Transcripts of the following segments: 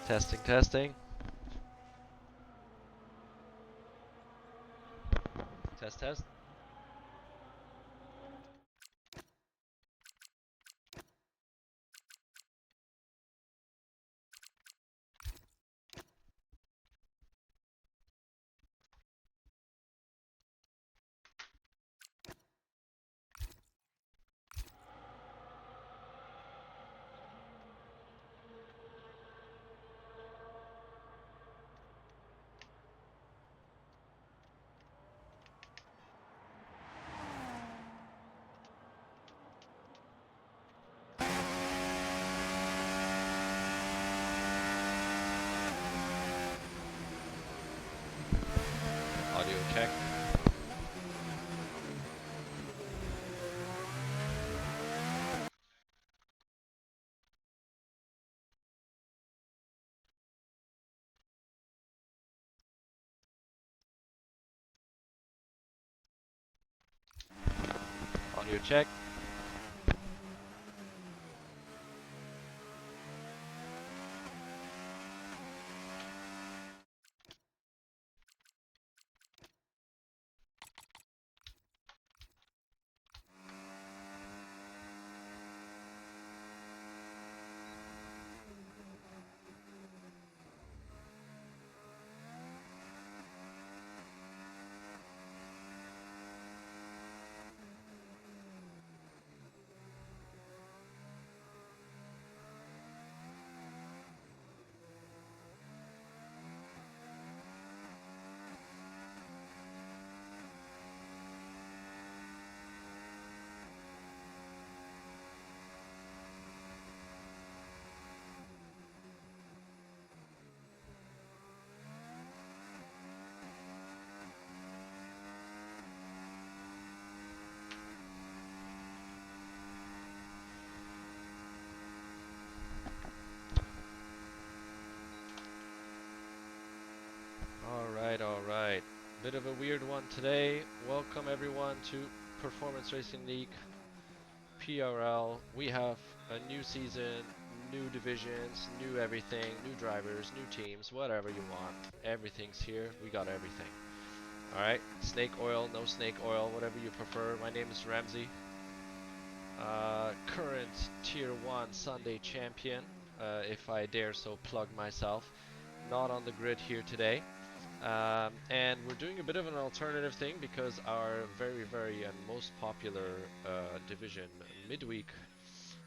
Testing, testing. Test, test. Audio check. Audio check. Alright, alright. Bit of a weird one today. Welcome everyone to Performance Racing League PRL. We have a new season, new divisions, new everything, new drivers, new teams, whatever you want. Everything's here. We got everything. Alright, snake oil, no snake oil, whatever you prefer. My name is Ramsey. Current Tier 1 Sunday champion, if I dare so plug myself. Not on the grid here today. And we're doing a bit of an alternative thing because our very and most popular division, Midweek,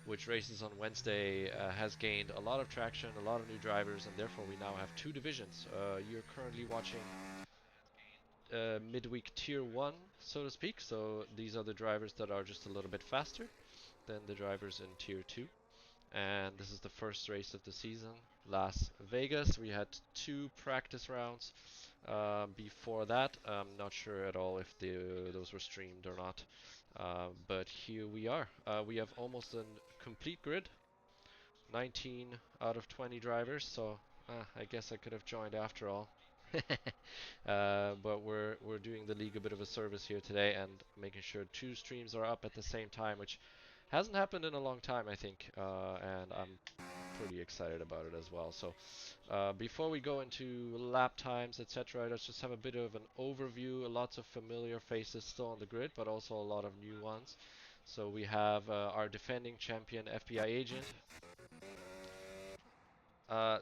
which races on Wednesday, has gained a lot of traction, a lot of new drivers, and therefore we now have two divisions. You're currently watching Midweek Tier 1, so to speak, so these are the drivers that are just a little bit faster than the drivers in Tier 2. And this is the first race of the season, Las Vegas. We had two practice rounds before that. I'm not sure at all if those were streamed or not. But here we are. We have almost a complete grid, 19 out of 20 drivers, so I guess I could have joined after all. But we're doing the league a bit of a service here today and making sure two streams are up at the same time, which hasn't happened in a long time, I think, and I'm pretty excited about it as well. So before we go into lap times, etc., let's just have a bit of an overview. Lots of familiar faces still on the grid, but also a lot of new ones. So we have our defending champion FBI agent,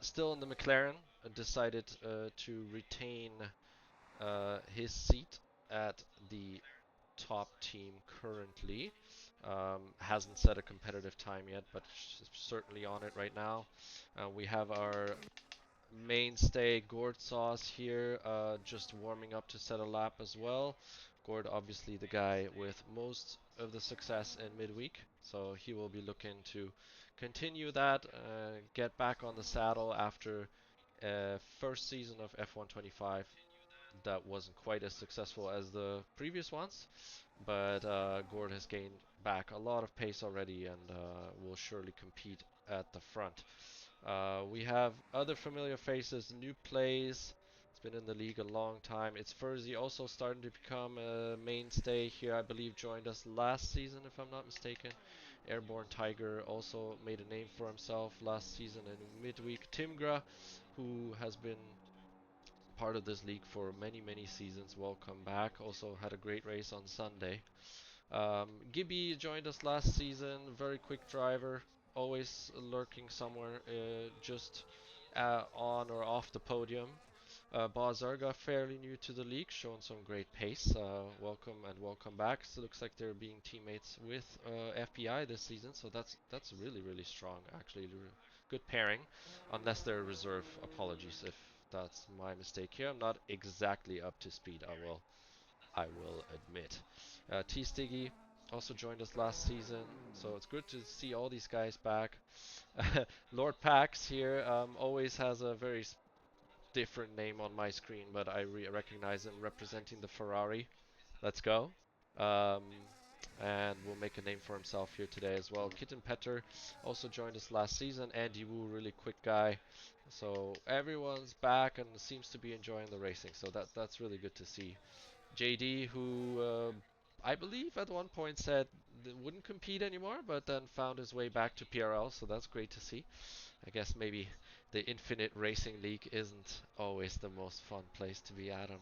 still in the McLaren, decided to retain his seat at the top team currently. Hasn't set a competitive time yet, but certainly on it right now. We have our mainstay Gord Sauce here, just warming up to set a lap as well. Gord, obviously the guy with most of the success in midweek, so he will be looking to continue that, get back on the saddle after first season of F125 that wasn't quite as successful as the previous ones, but Gord has gained back a lot of pace already and will surely compete at the front. We have other familiar faces, new plays. He's been in the league a long time. It's Furzy also starting to become a mainstay here. I believe joined us last season, if I'm not mistaken. Airborne Tiger also made a name for himself last season in Midweek. Timgra, who has been part of this league for many, many seasons. Welcome back. Also had a great race on Sunday. Gibby joined us last season. Very quick driver, always lurking somewhere, just on or off the podium. Bazarga, fairly new to the league, showing some great pace. Welcome and welcome back. So it looks like they're being teammates with FPI this season, so that's really really strong. Actually, good pairing, unless they're reserve. Apologies if that's my mistake here. I'm not exactly up to speed. I will admit. T Stiggy also joined us last season, so it's good to see all these guys back. Lord Pax here always has a very different name on my screen, but I recognize him representing the Ferrari. Let's go. Um, and will make a name for himself here today as well. Kitten Petter also joined us last season. Andy Wu, really quick guy. So everyone's back and seems to be enjoying the racing. So that's really good to see. JD, who I believe at one point said wouldn't compete anymore, but then found his way back to PRL. So that's great to see. I guess maybe the Infinite Racing League isn't always the most fun place to be. I don't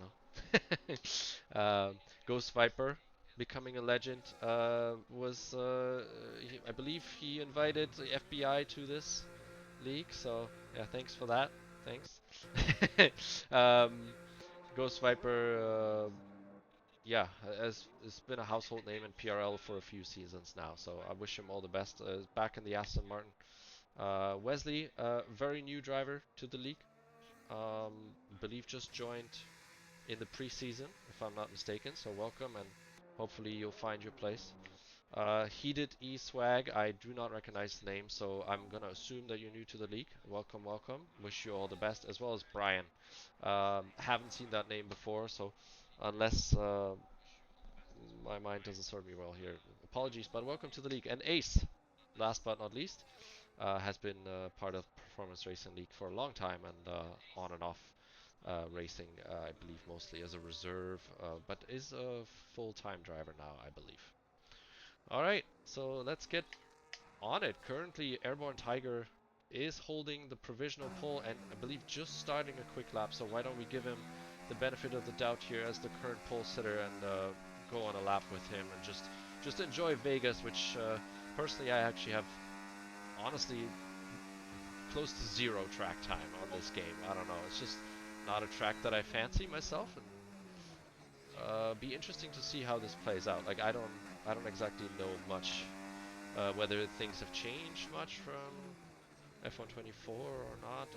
know. Ghost Viper becoming a legend was, I believe he invited the FBI to this league. So yeah, thanks for that. Thanks. Ghost Viper, yeah, has been a household name in PRL for a few seasons now. So I wish him all the best. Back in the Aston Martin. Wesley, very new driver to the league. Believe just joined in the preseason, if I'm not mistaken. So welcome, and hopefully you'll find your place. Heated E Swag, I do not recognize the name, so I'm gonna assume that you're new to the league. Welcome, welcome. Wish you all the best, as well as Brian. Haven't seen that name before, so unless my mind doesn't serve me well here, apologies. But welcome to the league. And Ace, last but not least, has been part of Performance Racing League for a long time and on and off racing, I believe mostly as a reserve, but is a full-time driver now, I believe. All right, so let's get on it. Currently, Airborne Tiger is holding the provisional pole and I believe just starting a quick lap, so why don't we give him the benefit of the doubt here as the current pole sitter and go on a lap with him and just enjoy Vegas, which personally I actually have honestly close to zero track time on this game. I don't know. It's just not a track that I fancy myself, and be interesting to see how this plays out. Like I don't exactly know much whether things have changed much from F124 or not.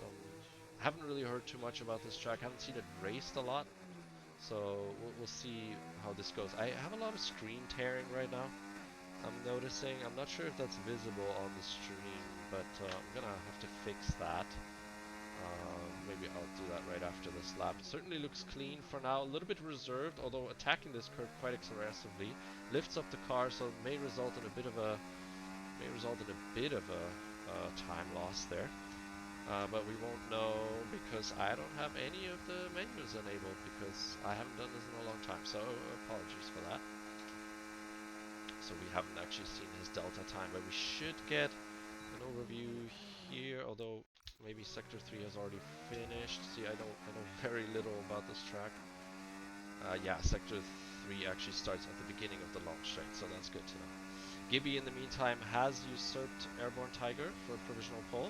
Haven't really heard too much about this track. Haven't seen it raced a lot, so we'll see how this goes. I have a lot of screen tearing right now. I'm noticing. I'm not sure if that's visible on the stream, but I'm gonna have to fix that. Maybe I'll do that right after this lap. It certainly looks clean for now. A little bit reserved, although attacking this curve quite aggressively. Lifts up the car, so it may result in a bit of a time loss there. But we won't know because I don't have any of the menus enabled because I haven't done this in a long time. So apologies for that. So we haven't actually seen his delta time, but we should get an overview here, although maybe Sector 3 has already finished. See, I know very little about this track. Yeah, Sector 3 actually starts at the beginning of the long straight, so that's good to know. Gibby, in the meantime, has usurped Airborne Tiger for provisional pole,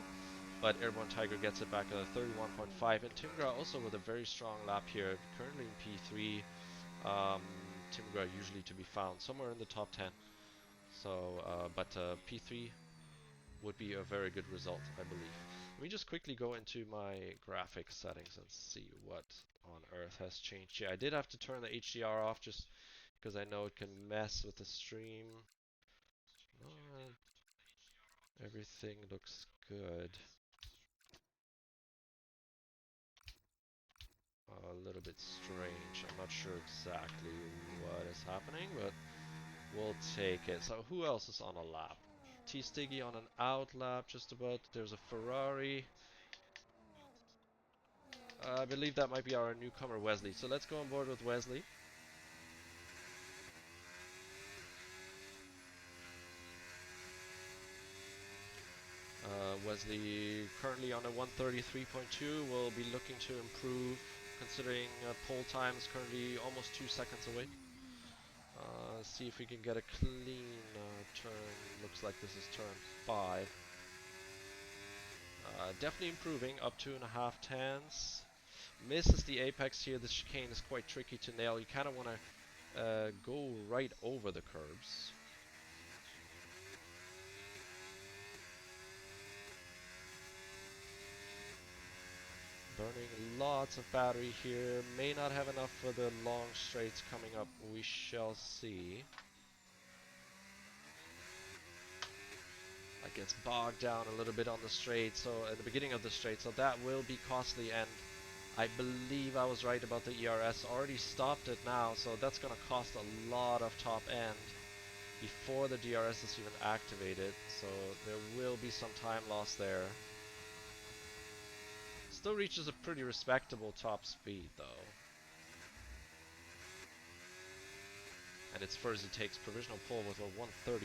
but Airborne Tiger gets it back at a 31.5, and Timgra also with a very strong lap here, currently in P3. Timgra usually to be found somewhere in the top 10. So, but P3 would be a very good result, I believe. Let me just quickly go into my graphics settings and see what on earth has changed here. I did have to turn the HDR off just because I know it can mess with the stream. Everything looks good. A little bit strange. I'm not sure exactly what is happening, but we'll take it. So who else is on a lap? T Stiggy on an out lap, just about. There's a Ferrari. I believe that might be our newcomer Wesley. So let's go on board with Wesley. Wesley currently on a 133.2 will be looking to improve, considering pole time is currently almost 2 seconds away. See if we can get a clean turn. Looks like this is turn 5. Definitely improving, up 2.5 tenths. Misses the apex here. This chicane is quite tricky to nail. You kind of want to go right over the curbs. Burning lots of battery here. May not have enough for the long straights coming up. We shall see. That gets bogged down a little bit on the straight, so at the beginning of the straight, so that will be costly, and I believe I was right about the ERS. Already stopped it now, so that's going to cost a lot of top end before the DRS is even activated, so there will be some time loss there. Still reaches a pretty respectable top speed though. And it's first he takes provisional pole with a 131.1.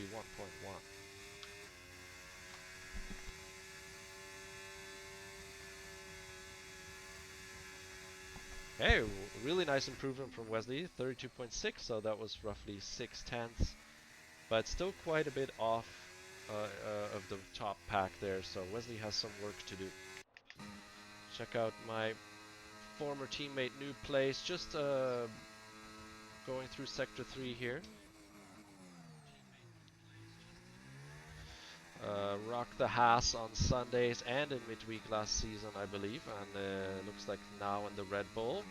Hey, really nice improvement from Wesley, 32.6, so that was roughly 6 tenths, but still quite a bit off of the top pack there, so Wesley has some work to do. Check out my former teammate, New Place, just going through Sector 3 here. Rocked the Haas on Sundays and in midweek last season, I believe, and looks like now in the Red Bull.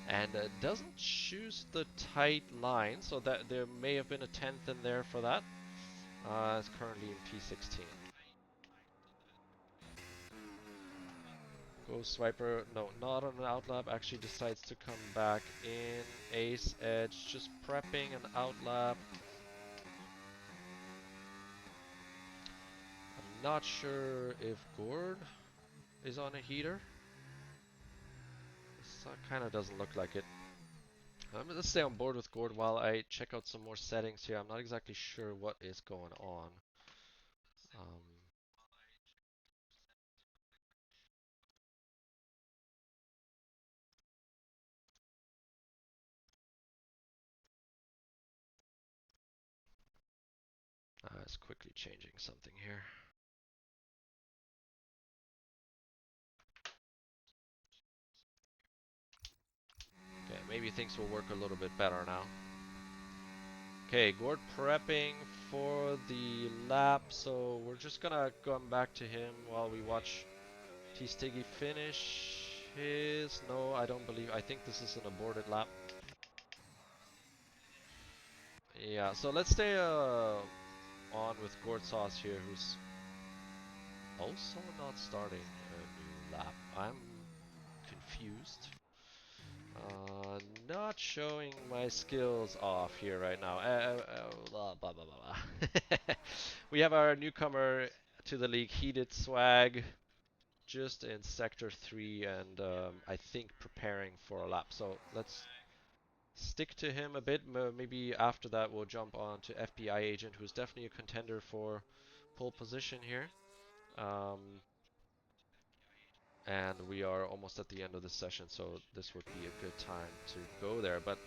And doesn't choose the tight line, so that there may have been a 10th in there for that. It's currently in P16. Ghost Swiper, no, not on an outlap, actually decides to come back in. Ace Edge, just prepping an outlap. I'm not sure if Gord is on a heater. This kind of doesn't look like it. I'm going to stay on board with Gord while I check out some more settings here. I'm not exactly sure what is going on. It's quickly changing something here. Okay, maybe things will work a little bit better now. Okay, Gord prepping for the lap, so we're just gonna come back to him while we watch T-Stiggy finish his... No, I don't believe... I think this is an aborted lap. Yeah, so let's stay on with Gord Sauce here, who's also not starting a new lap. I'm confused. Not showing my skills off here right now. Blah, blah, blah, blah. We have our newcomer to the league, Heated Swag, just in Sector 3 and I think preparing for a lap. So let's stick to him a bit. Maybe after that we'll jump on to FBI Agent, who's definitely a contender for pole position here. And we are almost at the end of the session, so this would be a good time to go there. But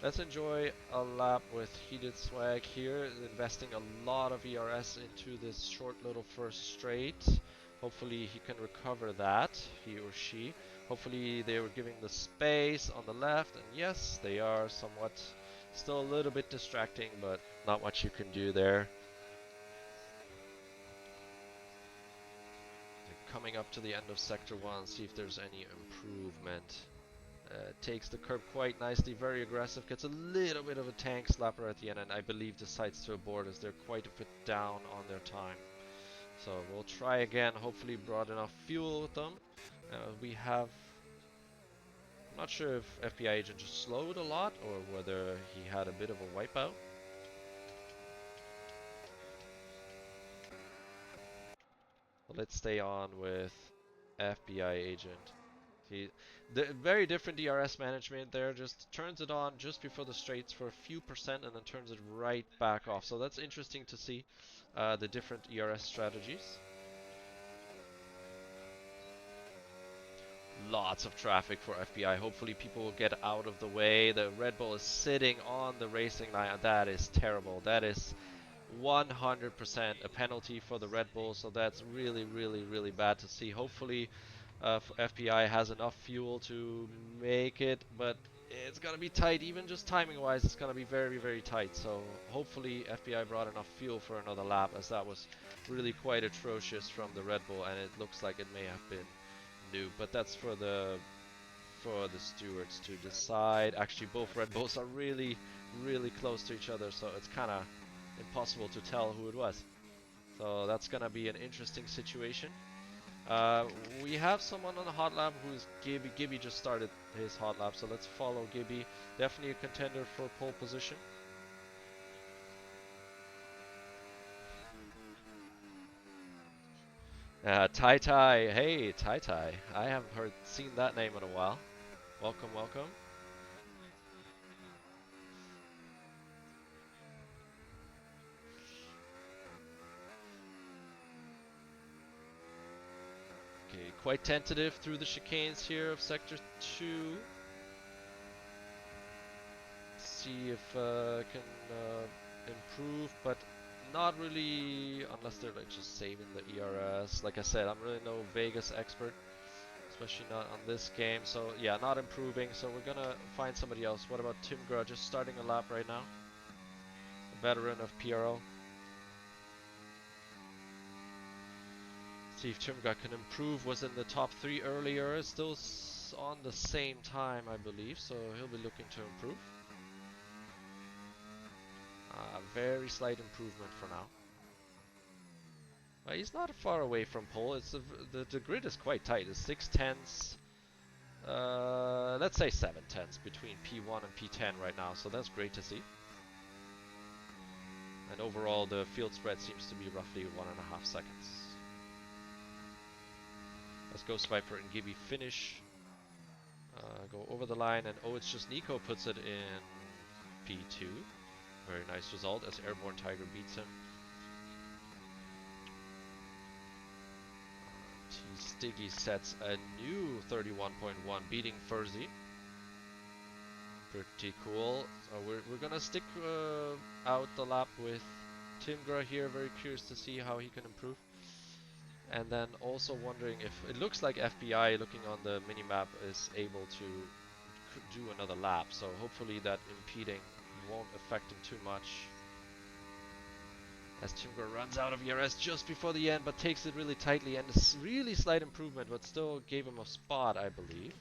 let's enjoy a lap with Heated Swag here, investing a lot of ERS into this short little first straight. Hopefully he can recover that, he or she. Hopefully they were giving the space on the left, and yes, they are somewhat still a little bit distracting, but not much you can do there. Coming up to the end of Sector 1, see if there's any improvement. Takes the curb quite nicely, very aggressive, gets a little bit of a tank slapper at the end, and I believe decides to abort as they're quite a bit down on their time. So we'll try again, hopefully brought enough fuel with them. We have... I'm not sure if FBI Agent just slowed a lot, or whether he had a bit of a wipeout. Let's stay on with FBI agent. He, the very different DRS management there. Just turns it on just before the straights for a few percent and then turns it right back off. So that's interesting to see the different ERS strategies. Lots of traffic for FBI. Hopefully people will get out of the way. The Red Bull is sitting on the racing line. That is terrible. That is 100% a penalty for the Red Bull. So that's really, really, really bad to see. Hopefully FPI has enough fuel to make it, but it's gonna be tight. Even just timing wise, it's gonna be very, very tight. So hopefully FPI brought enough fuel for another lap, as that was really quite atrocious from the Red Bull, and it looks like it may have been new, but that's for the stewards to decide. Actually, both Red Bulls are really, really close to each other, so it's kind of impossible to tell who it was. So that's gonna be an interesting situation. Uh, we have someone on the hot lap who's Gibby. Gibby just started his hot lap, so let's follow Gibby. Definitely a contender for pole position. Tai Tai, hey Tai Tai. I haven't seen that name in a while. Welcome, welcome. Okay, quite tentative through the chicanes here of Sector 2. See if can improve, but not really unless they're like just saving the ERS. Like I said, I'm really no Vegas expert, especially not on this game. So yeah, not improving. So we're gonna find somebody else. What about Tim Gra just starting a lap right now? A veteran of PRO. See if Tim Gra can improve. Was in the top 3 earlier. Still on the same time, I believe. So he'll be looking to improve. Very slight improvement for now. He's not far away from pole. It's the grid is quite tight. It's 6/10ths. Let's say 7/10ths between P1 and P10 right now. So that's great to see. And overall, the field spread seems to be roughly 1.5 seconds. As Ghost Viper and Gibby finish, go over the line, and oh, it's just Nico puts it in P2. Very nice result as Airborne Tiger beats him. Stiggy sets a new 31.1, beating Furzy. Pretty cool. So we're gonna stick out the lap with Timgra here. Very curious to see how he can improve. And then also wondering if it looks like FBI, looking on the minimap, is able to do another lap. So hopefully that impeding won't affect him too much. As Timgra runs out of ERS just before the end, but takes it really tightly, and a really slight improvement, but still gave him a spot, I believe.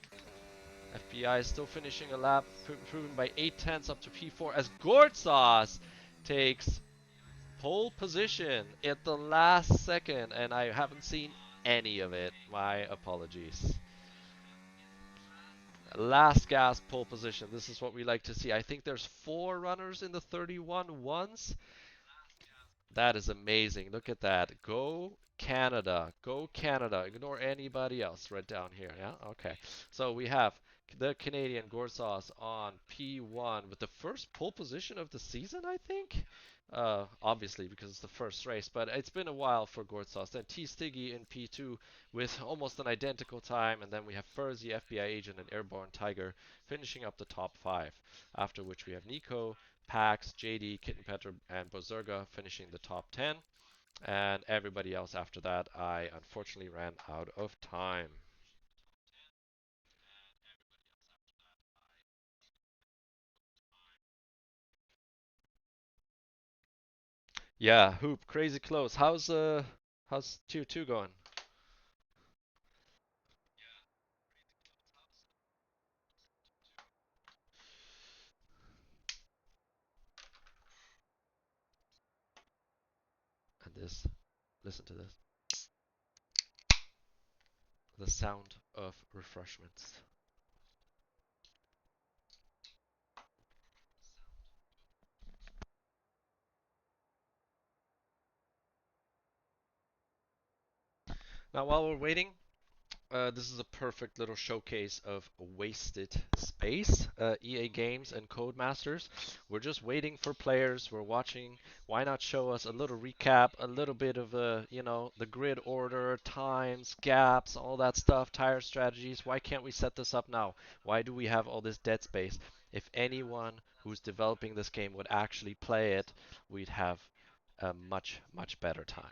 FBI is still finishing a lap, improving by 8/10ths up to P4, as Gortsauce takes pole position at the last second, and I haven't seen any of it. My apologies. Last gasp pole position. This is what we like to see. I think there's 4 runners in the 31 ones. That is amazing. Look at that. Go Canada. Go Canada. Ignore anybody else right down here. Yeah? Okay. So we have the Canadian Gorsauce on P1 with the first pole position of the season, I think. Obviously, because it's the first race, but it's been a while for Gorsauce. Then T. Stiggy in P2 with almost an identical time, and then we have Furzy, FBI Agent, and Airborne Tiger finishing up the top 5. After which we have Nico, Pax, JD, Kitten Petter, and Bozerga finishing the top 10. And everybody else after that, I unfortunately ran out of time. Yeah, Hoop, crazy close. How's Tier 2 going? And this, listen to this. The sound of refreshments. Now, while we're waiting, this is a perfect little showcase of wasted space. EA Games and Codemasters. We're just waiting for players. We're watching. Why not show us a little recap, a little bit of the grid order, times, gaps, all that stuff, tire strategies. Why can't we set this up now? Why do we have all this dead space? If anyone who's developing this game would actually play it, we'd have a much, much better time.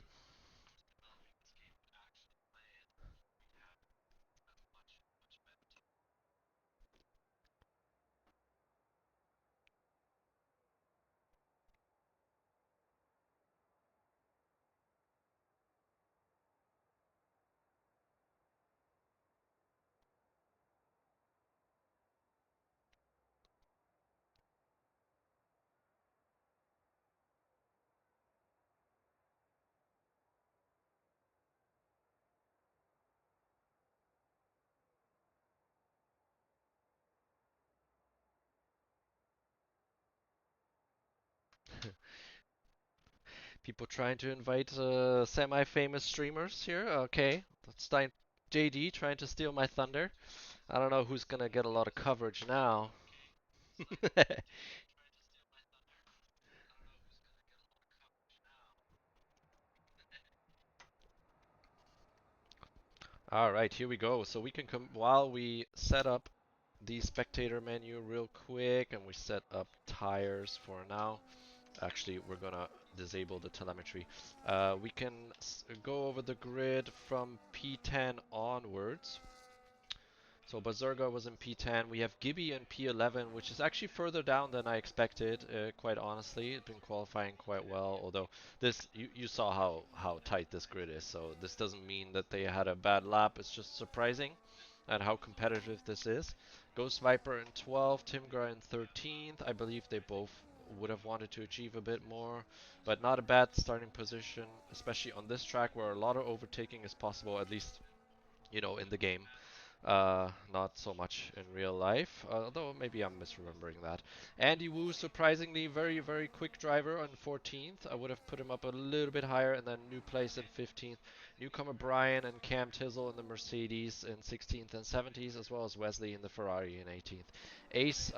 People trying to invite semi-famous streamers here. Okay, that's JD trying to steal my thunder. I don't know who's gonna get a lot of coverage now. All right, here we go. So we can come while we set up the spectator menu real quick, and we set up tires for now. Actually, we're gonna disable the telemetry. We can go over the grid from P10 onwards. So Bazurga was in P10. We have Gibby in P11, which is actually further down than I expected, quite honestly. It's been qualifying quite well, although this you saw how tight this grid is, so this doesn't mean that they had a bad lap. It's just surprising at how competitive this is. Ghost Viper in 12th, Timgra in 13th. I believe they both would have wanted to achieve a bit more, but not a bad starting position, especially on this track where a lot of overtaking is possible, at least in the game. Not so much in real life, although maybe I'm misremembering that. Andy Wu, surprisingly, very, very quick driver on 14th. I would have put him up a little bit higher, and then new place in 15th. Newcomer Brian and Cam Tizzle in the Mercedes in 16th and 17th, as well as Wesley in the Ferrari in 18th. Ace,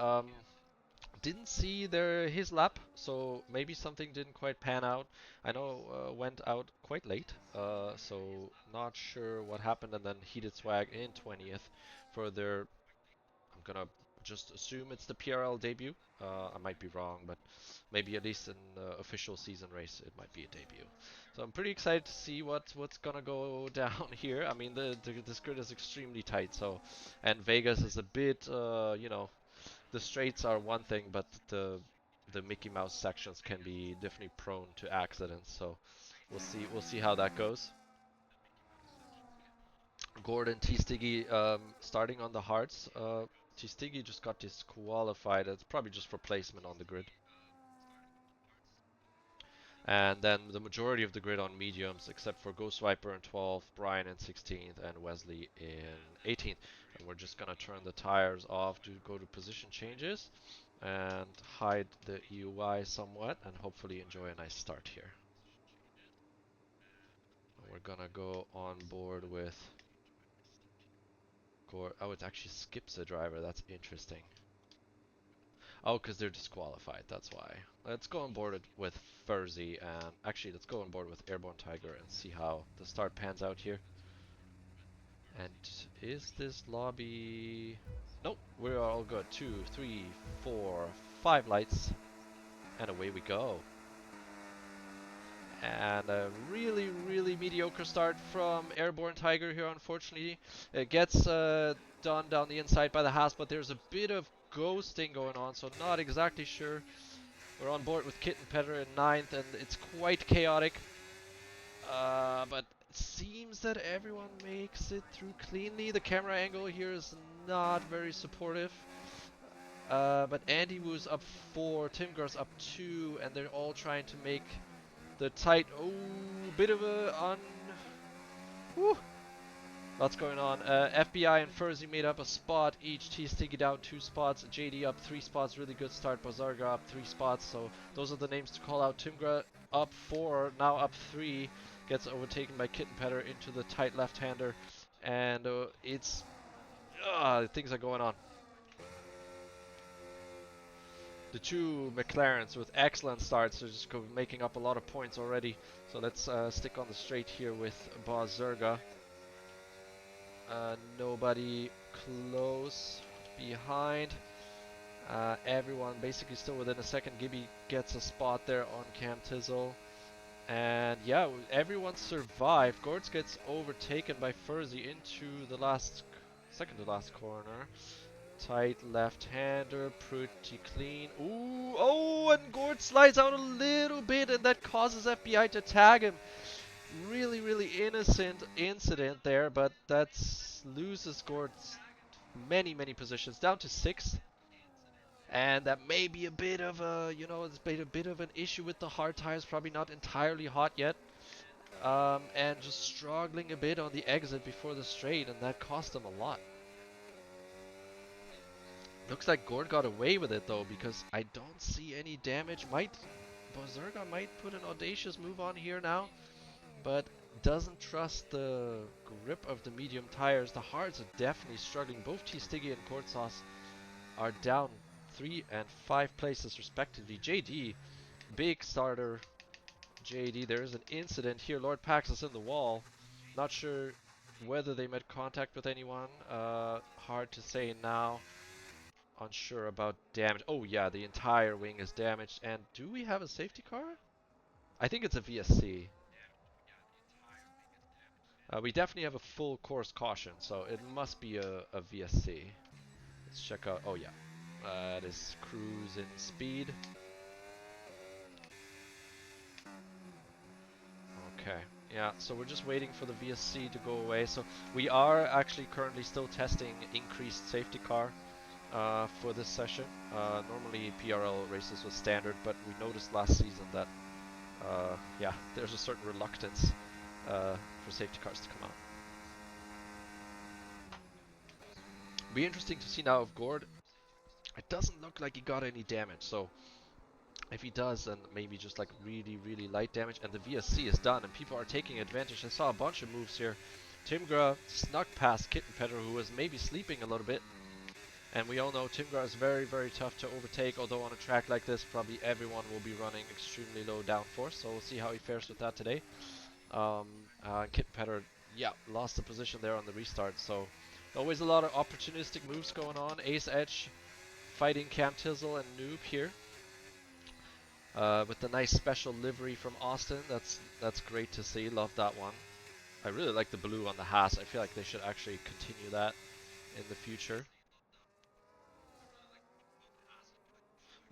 didn't see his lap, so maybe something didn't quite pan out. I know went out quite late, so not sure what happened. And then Heated Swag in 20th for their. I'm gonna just assume it's the PRL debut. I might be wrong, but maybe at least in the official season race, it might be a debut. So I'm pretty excited to see what's gonna go down here. I mean, this grid is extremely tight, so and Vegas is a bit, the straights are one thing, but the Mickey Mouse sections can be definitely prone to accidents. So we'll see how that goes. Gordon T Stiggy starting on the hards. T Stiggy just got disqualified. It's probably just for placement on the grid. And then the majority of the grid on mediums, except for Ghost Viper in 12th, Brian in 16th, and Wesley in 18th. And we're just gonna turn the tires off to go to position changes and hide the EUI somewhat and hopefully enjoy a nice start here. We're gonna go on board with Gore. Oh, it actually skips a driver. That's interesting. Oh, because they're disqualified. That's why. Let's go on board with Furzy and actually let's go on board with Airborne Tiger and see how the start pans out here. And is this lobby? Nope, we're all good. 2, 3, 4, 5 lights, and away we go. And a really, really mediocre start from Airborne Tiger here, unfortunately. It gets done down the inside by the Haas, but there's a bit of ghosting going on, so not exactly sure. We're on board with Kit and Petter in 9th, and it's quite chaotic. But it seems that everyone makes it through cleanly. The camera angle here is not very supportive. But Andy Wu's up 4, Tim Gar's up 2, and they're all trying to make the tight. Oh, bit of a Whew. Lots going on. FBI and Furzy made up a spot each. T Sticky down 2 spots. JD up 3 spots. Really good start. Bazarga up 3 spots. So those are the names to call out. Timgra up 4, now up 3. gets overtaken by Kitten Petter into the tight left-hander, and things are going on. The two McLarens with excellent starts are just making up a lot of points already. So let's stick on the straight here with Bazurga. Nobody close behind. Everyone basically still within a second. Gibby gets a spot there on Cam Tizzle. And yeah, everyone survived. Gortz gets overtaken by Furzy into the second to last corner. Tight left-hander, pretty clean. Ooh, oh, and Gort slides out a little bit, and that causes FBI to tag him. Really, really innocent incident there, but that loses Gort's many, many positions, down to 6th. And that may be a bit of a, it's been a bit of an issue with the hard tires, probably not entirely hot yet. And just struggling a bit on the exit before the straight, and that cost them a lot. Looks like Gord got away with it though, because I don't see any damage. Bozerga might put an audacious move on here now, but doesn't trust the grip of the medium tires. The hards are definitely struggling. Both T-Stiggy and Kortsas are down 3 and 5 places respectively. JD, big starter. JD, there is an incident here. Lord Pax is in the wall. Not sure whether they made contact with anyone. Hard to say now. Unsure about damage. Oh yeah, the entire wing is damaged. And do we have a safety car? I think it's a VSC. We definitely have a full course caution, so it must be a VSC. Let's check out. Oh yeah, that is cruising speed. Okay, yeah, so we're just waiting for the VSC to go away. So we are actually currently still testing increased safety car for this session. Normally PRL races was standard, but we noticed last season that yeah, there's a certain reluctance for safety cars to come out. Be interesting to see now if Gord. It doesn't look like he got any damage, so if he does, then maybe just like really, really light damage, and the VSC is done, and people are taking advantage. I saw a bunch of moves here. Timgra snuck past Kitten Petter, who was maybe sleeping a little bit, and we all know Timgra is very, very tough to overtake, although on a track like this, probably everyone will be running extremely low downforce, so we'll see how he fares with that today. Kitten Petter, yeah, lost the position there on the restart, so always a lot of opportunistic moves going on. Ace Edge fighting Cam Tizzle and Noob here. With the nice special livery from Austin, that's great to see. Love that one. I really like the blue on the Haas. I feel like they should actually continue that in the future.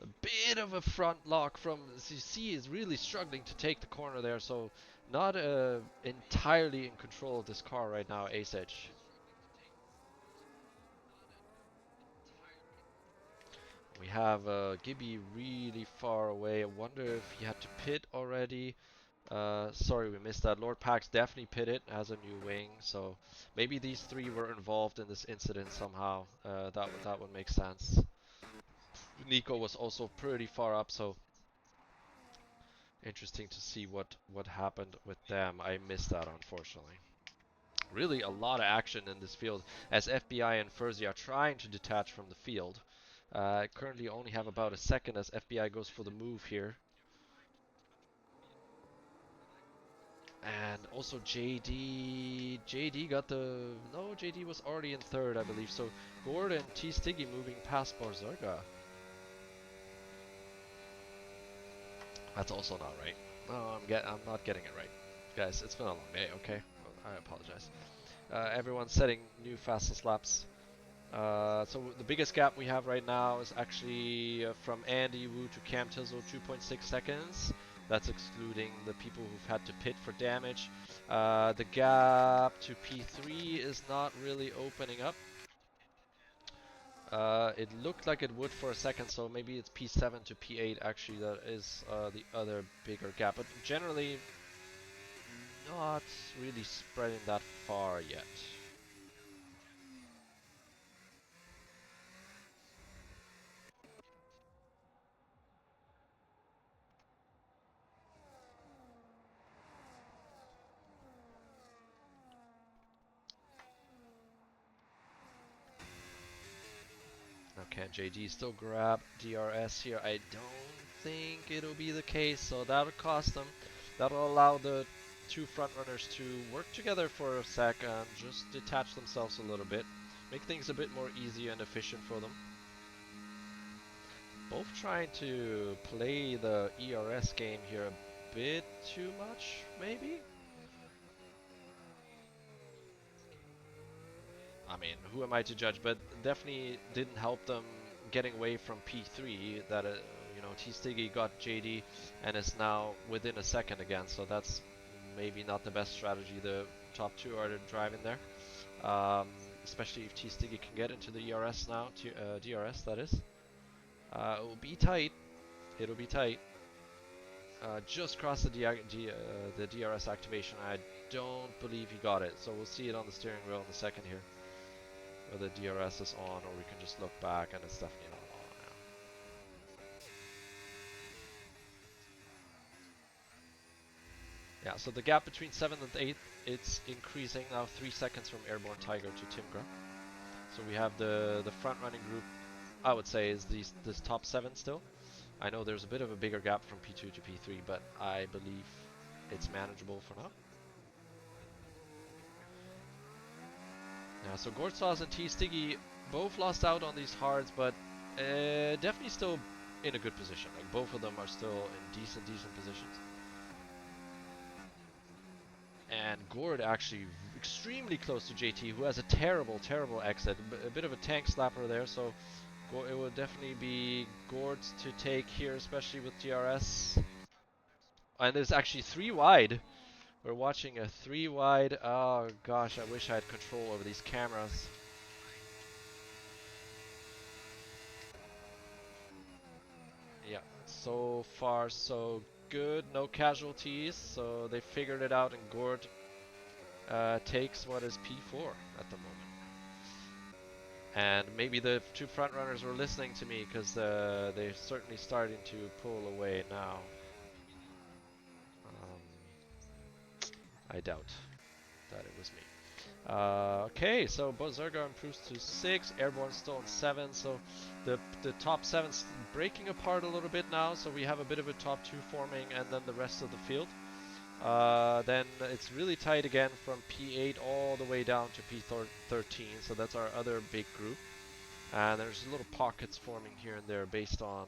A bit of a front lock from CC is really struggling to take the corner there, so not entirely in control of this car right now, Ace Edge. We have Gibby really far away. I wonder if he had to pit already. Sorry, we missed that. Lord Pax definitely pitted, has a new wing, so maybe these three were involved in this incident somehow. That would make sense. Nico was also pretty far up, so interesting to see what happened with them. I missed that, unfortunately. Really a lot of action in this field as FBI and Furzy are trying to detach from the field. Currently only have about a second as FBI goes for the move here. And also JD got the, no, JD was already in third, I believe. So Gordon, T Stiggy moving past Barzerga. That's also not right. No, I'm not getting it right. Guys, it's been a long day, okay? I apologize. Everyone's setting new fastest laps. So the biggest gap we have right now is actually from Andy Wu to Cam Tizzle, 2.6 seconds. That's excluding the people who've had to pit for damage. The gap to P3 is not really opening up. It looked like it would for a second, so maybe it's P7 to P8 actually that is the other bigger gap. But generally, not really spreading that far yet. can JD still grab DRS here? I don't think it'll be the case, so that'll cost them. That'll allow the two front runners to work together for a sec and just detach themselves a little bit. Make things a bit more easy and efficient for them. Both trying to play the ERS game here a bit too much, maybe? I mean, who am I to judge? But definitely didn't help them getting away from P3. That you know, T Stiggy got JD and is now within a second again. So that's maybe not the best strategy. The top two are driving there, especially if T Stiggy can get into the ERS now. DRS that is. It will be tight. It'll be tight. Just crossed the DRS activation. I don't believe he got it. So we'll see it on the steering wheel in a second here. Whether DRS is on, or we can just look back and it's definitely not on now. Yeah, so the gap between 7th and 8th, it's increasing now, 3 seconds from Airborne Tiger to Timgra. So we have the front running group, I would say, is this top 7 still. I know there's a bit of a bigger gap from P2 to P3, but I believe it's manageable for now. Yeah, so Gortsaz and T Stiggy both lost out on these hards, but definitely still in a good position. Like, both of them are still in decent positions. And Gord actually extremely close to JT, who has a terrible exit. A bit of a tank slapper there, so it will definitely be Gord to take here, especially with DRS. And there's actually 3 wide. We're watching a 3 wide. Oh gosh, I wish I had control over these cameras. Yeah, so far so good. No casualties, so they figured it out, and Gord takes what is P4 at the moment. And maybe the two front runners were listening to me, because they're certainly starting to pull away now. I doubt that it was me. Okay, so Bozerga improves to 6, Airborne still on 7, so the top 7's breaking apart a little bit now, so we have a bit of a top 2 forming, and then the rest of the field. Then it's really tight again from P8 all the way down to P13, so that's our other big group. And there's little pockets forming here and there based on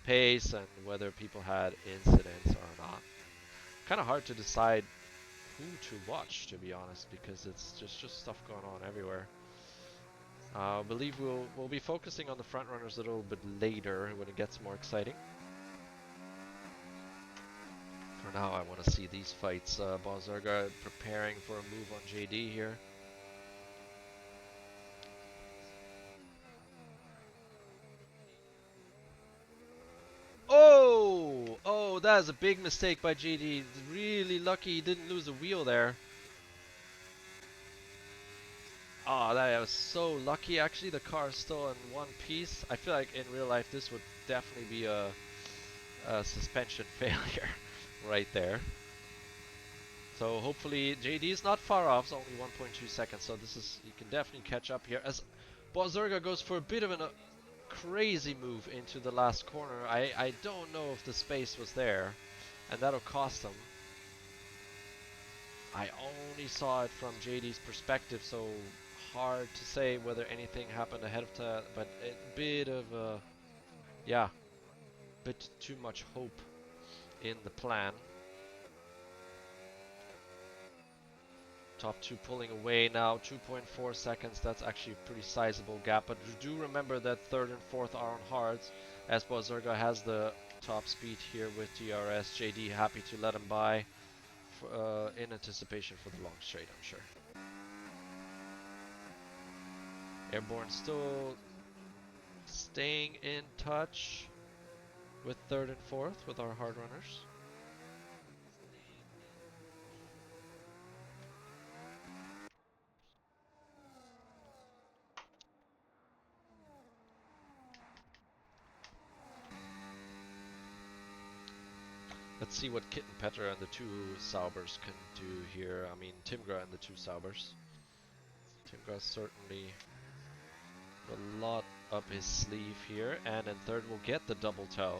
pace and whether people had incidents or not. Kind of hard to decide who to watch, to be honest, because it's just stuff going on everywhere. I believe we'll be focusing on the front runners a little bit later when it gets more exciting. For now, I want to see these fights. Bozerga preparing for a move on JD here. Oh, that is a big mistake by JD. Really lucky he didn't lose a wheel there. Oh, that was so lucky. Actually, the car is still in one piece. I feel like in real life this would definitely be a suspension failure right there. So hopefully JD is not far off. It's only 1.2 seconds, so you can definitely catch up here. As Bozerga goes for a bit of a crazy move into the last corner. I don't know if the space was there, and that'll cost him. I only saw it from JD's perspective, so hard to say whether anything happened ahead of time, but a bit of a, yeah, bit too much hope in the plan. Top 2 pulling away now, 2.4 seconds. That's actually a pretty sizable gap, but do remember that 3rd and 4th are on hards, as Bozerga has the top speed here with DRS. JD happy to let him by in anticipation for the long straight, I'm sure. Airborne still staying in touch with 3rd and 4th with our hard runners. Let's see what Kitten Petter and the 2 Saubers can do here. I mean, Timgra and the 2 Saubers. Timgra certainly a lot up his sleeve here, and in third we'll get the double toe.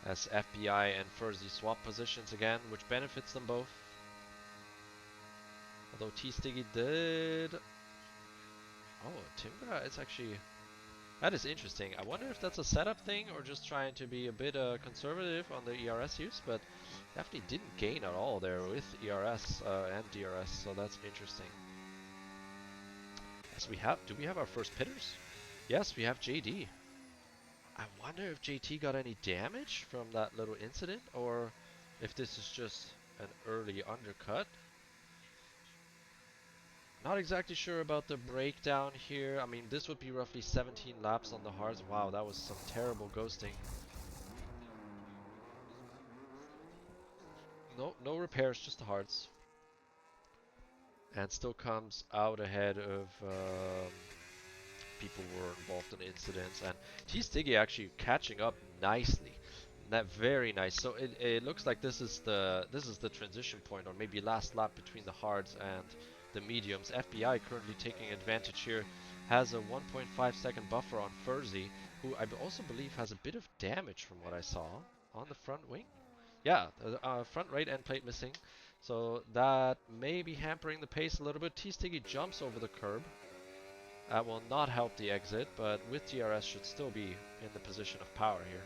As FBI and Furzy swap positions again, which benefits them both. Although T-Stiggy did... Oh, Timgra is actually... That is interesting. I wonder if that's a setup thing or just trying to be a bit conservative on the ERS use, but definitely didn't gain at all there with ERS and DRS, so that's interesting. Yes, we have... Do we have our first pitters? Yes, we have JD. I wonder if JT got any damage from that little incident, or if this is just an early undercut. Not exactly sure about the breakdown here. I mean, this would be roughly 17 laps on the hards. Wow, that was some terrible ghosting. No repairs, just the hards. And still comes out ahead of people who were involved in incidents. And T-Stiggy actually catching up nicely. That very nice. So it looks like this is the transition point, or maybe last lap between the hards and the mediums. FBI currently taking advantage here, has a 1.5 second buffer on Furzy, who I also believe has a bit of damage from what I saw on the front wing. Yeah, front right end plate missing. So that may be hampering the pace a little bit. T-Stiggy jumps over the curb. That will not help the exit, but with DRS should still be in the position of power here.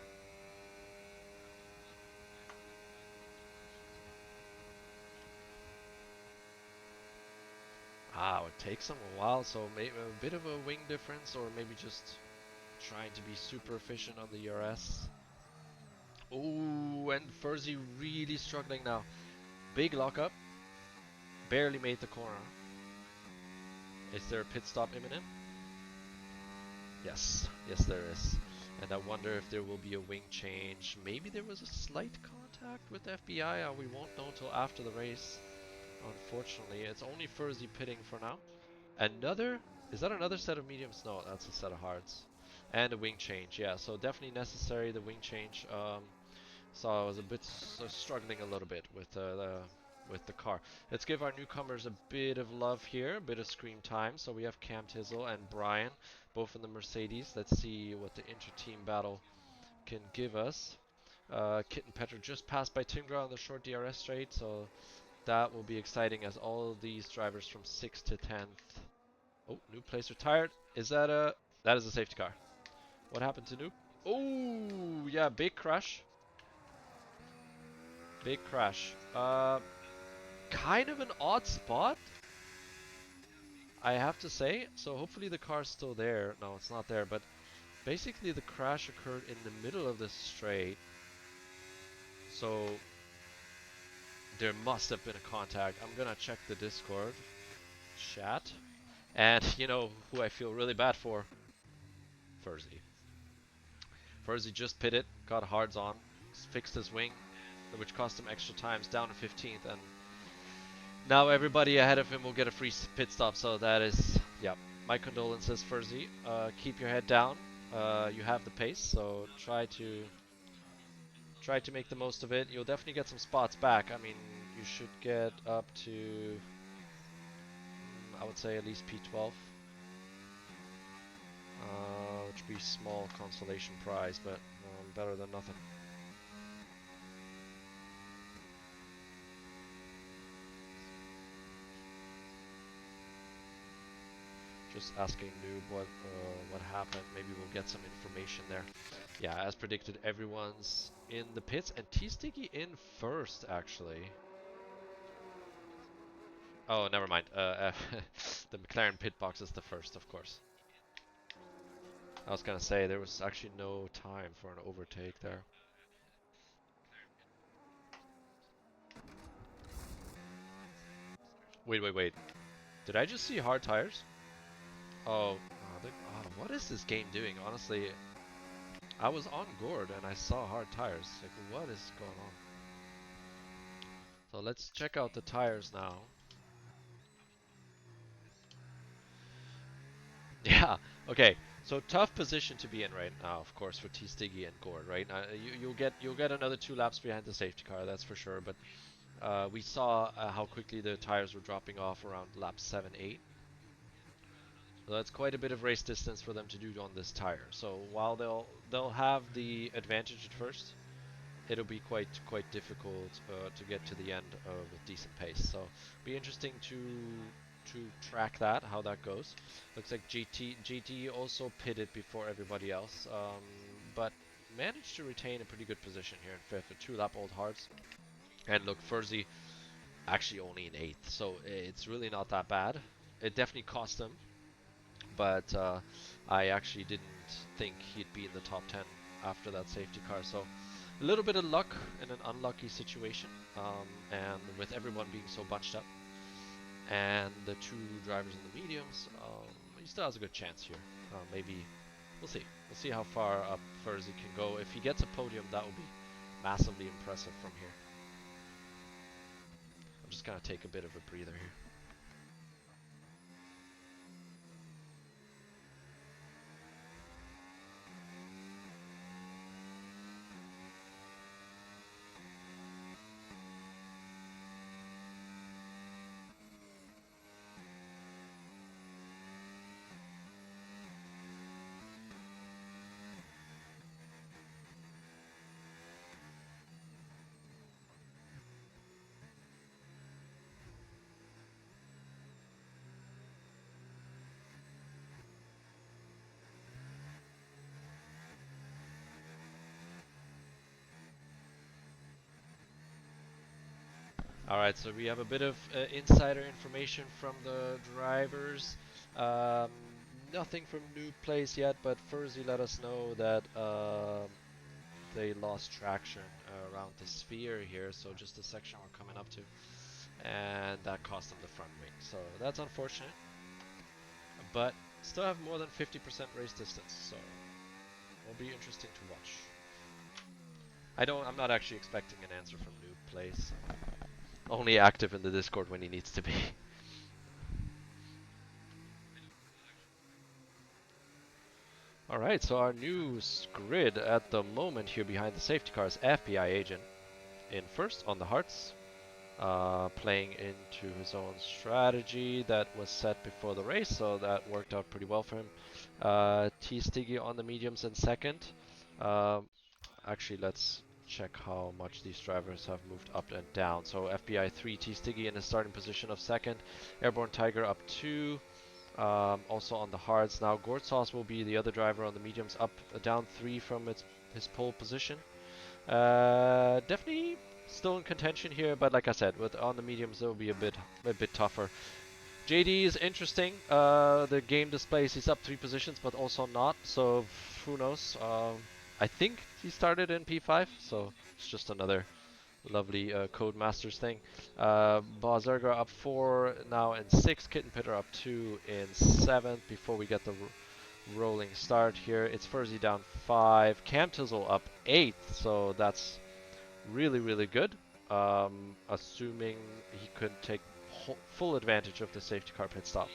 Wow, it takes them a while, so maybe a bit of a wing difference, or maybe just trying to be super efficient on the ERS. Oh, and Furzy really struggling now. Big lockup. Barely made the corner. Is there a pit stop imminent? Yes, yes there is. And I wonder if there will be a wing change. Maybe there was a slight contact with FBI, we won't know until after the race. Unfortunately, it's only Furzy pitting for now. Another, is that another set of mediums? No, that's a set of hards. And a wing change, yeah, so definitely necessary, the wing change. So I was a bit struggling a little bit with the car. Let's give our newcomers a bit of love here, a bit of screen time. So we have Cam Tizzle and Brian, both in the Mercedes. Let's see what the inter-team battle can give us. Kit and Petra just passed by Timgra on the short DRS straight, so that will be exciting as all of these drivers from 6th to 10th. Oh, Noob place retired. Is that a... That is a safety car. What happened to Noob? Oh, yeah, big crash. Big crash. Kind of an odd spot, I have to say. So hopefully the car's still there. No, it's not there, but basically the crash occurred in the middle of the straight. So there must have been a contact. I'm gonna check the Discord chat. And you know who I feel really bad for? Furzy. Furzy just pitted, got hards on, fixed his wing, which cost him extra times, down to 15th, and now everybody ahead of him will get a free pit stop. So that is, yeah, my condolences, Furzy. Keep your head down. You have the pace, so try to make the most of it. You'll definitely get some spots back. I mean, you should get up to, I would say at least P12. Which would be small consolation prize, but better than nothing. Just asking Noob what happened. Maybe we'll get some information there. Yeah, as predicted, everyone's in the pits, and T-Sticky in first, actually. Oh, never mind. The McLaren pit box is the first, of course. I was gonna say, there was actually no time for an overtake there. Wait. Did I just see hard tires? Oh, what is this game doing? Honestly, I was on Gord and I saw hard tires. Like, what is going on? So let's check out the tires now. Yeah, okay. So tough position to be in right now, of course, for T-Stiggy and Gord, right? You'll get another 2 laps behind the safety car, that's for sure. But we saw how quickly the tires were dropping off around lap 7, 8. So that's quite a bit of race distance for them to do on this tire. So while they'll have the advantage at first, it'll be quite difficult to get to the end with decent pace. So be interesting to track that, how that goes. Looks like GT also pitted before everybody else, but managed to retain a pretty good position here in fifth with 2 lap old hards. And look, Furzy actually only in eighth, so it's really not that bad. It definitely cost him, but I actually didn't think he'd be in the top 10 after that safety car. So a little bit of luck in an unlucky situation, and with everyone being so bunched up, and the 2 drivers in the mediums, he still has a good chance here. Maybe we'll see. We'll see how far up Furzy can go. If he gets a podium, that will be massively impressive from here. I'm just gonna take a bit of a breather here. Alright, so we have a bit of insider information from the drivers. Um, Nothing from new place yet, but Furzy let us know that they lost traction around the sphere here, so just the section we're coming up to, and that cost them the front wing. So that's unfortunate, but still have more than 50% race distance, so it'll be interesting to watch. I'm not actually expecting an answer from new place. Only active in the Discord when he needs to be. Alright, so our new grid at the moment here behind the safety car is FBI Agent in first on the Hearts, playing into his own strategy that was set before the race, so that worked out pretty well for him. T Stiggy on the mediums in second. Actually, let's check how much these drivers have moved up and down. So FBI 3, T Stiggy in a starting position of second. Airborne Tiger up 2. Also on the hards now, Gortsauce will be the other driver on the mediums, up down 3 from his pole position. Definitely still in contention here, but like I said, with on the mediums it will be a bit tougher. JD is interesting. The game displays he's up 3 positions, but also not. So who knows? I think he started in P5, so it's just another lovely Codemasters thing. Bazerga up 4 now in 6th. Kitten Pitter up 2 in 7th before we get the rolling start here. It's Furzy down 5. Cam Tizzle up 8th, so that's really good. Assuming he could take full advantage of the safety car pit stop.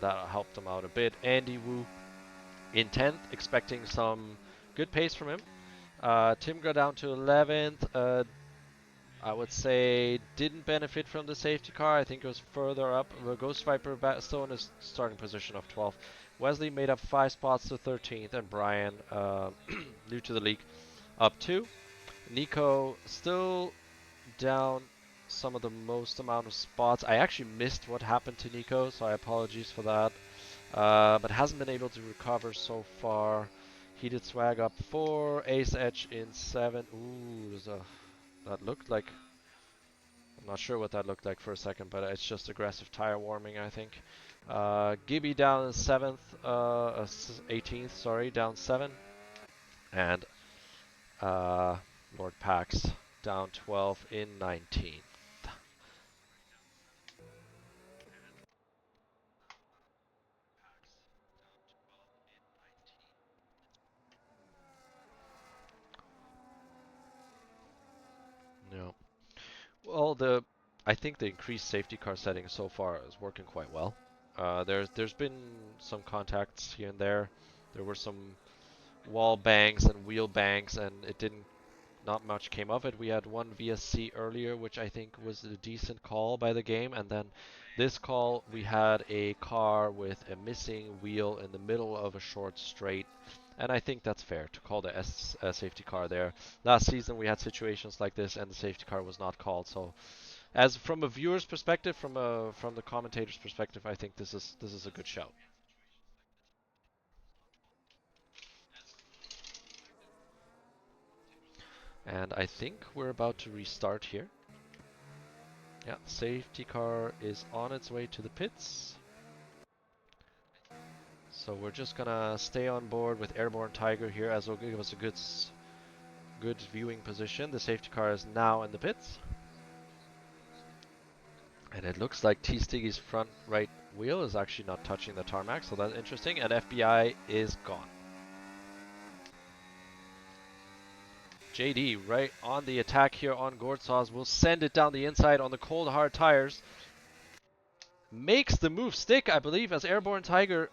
That helped him out a bit. Andy Wu in 10th, expecting some good pace from him. Tim got down to 11th. I would say didn't benefit from the safety car. I think it was further up. The Ghost Viper still in his starting position of 12th. Wesley made up 5 spots to 13th, and Brian, new to the league, up 2. Nico still down some of the most amount of spots. I actually missed what happened to Nico, so I apologize for that. But hasn't been able to recover so far. Heated Swag up 4. Ace Edge in 7. Ooh, that looked like... I'm not sure what that looked like for a second, but it's just aggressive tire warming, I think. Gibby down in 7th, 18th, sorry, down 7. And Lord Pax down 12 in 19th. No. Well, I think the increased safety car setting so far is working quite well. There's been some contacts here and there. There were some wall bangs and wheel bangs, and it didn't not much came of it. We had one VSC earlier, which I think was a decent call by the game, and then this call we had a car with a missing wheel in the middle of a short straight, and I think that's fair to call the safety car there. Last season we had situations like this, and the safety car was not called. So, as from a viewer's perspective, from the commentator's perspective, I think this is a good shout. And I think we're about to restart here. Yeah, safety car is on its way to the pits. So we're just gonna stay on board with Airborne Tiger here, as will give us a good viewing position. The safety car is now in the pits. And it looks like T Stiggy's front right wheel is actually not touching the tarmac, so that's interesting. And FBI is gone. JD right on the attack here on Gortsaz will send it down the inside on the cold hard tires. Makes the move stick, I believe, as Airborne Tiger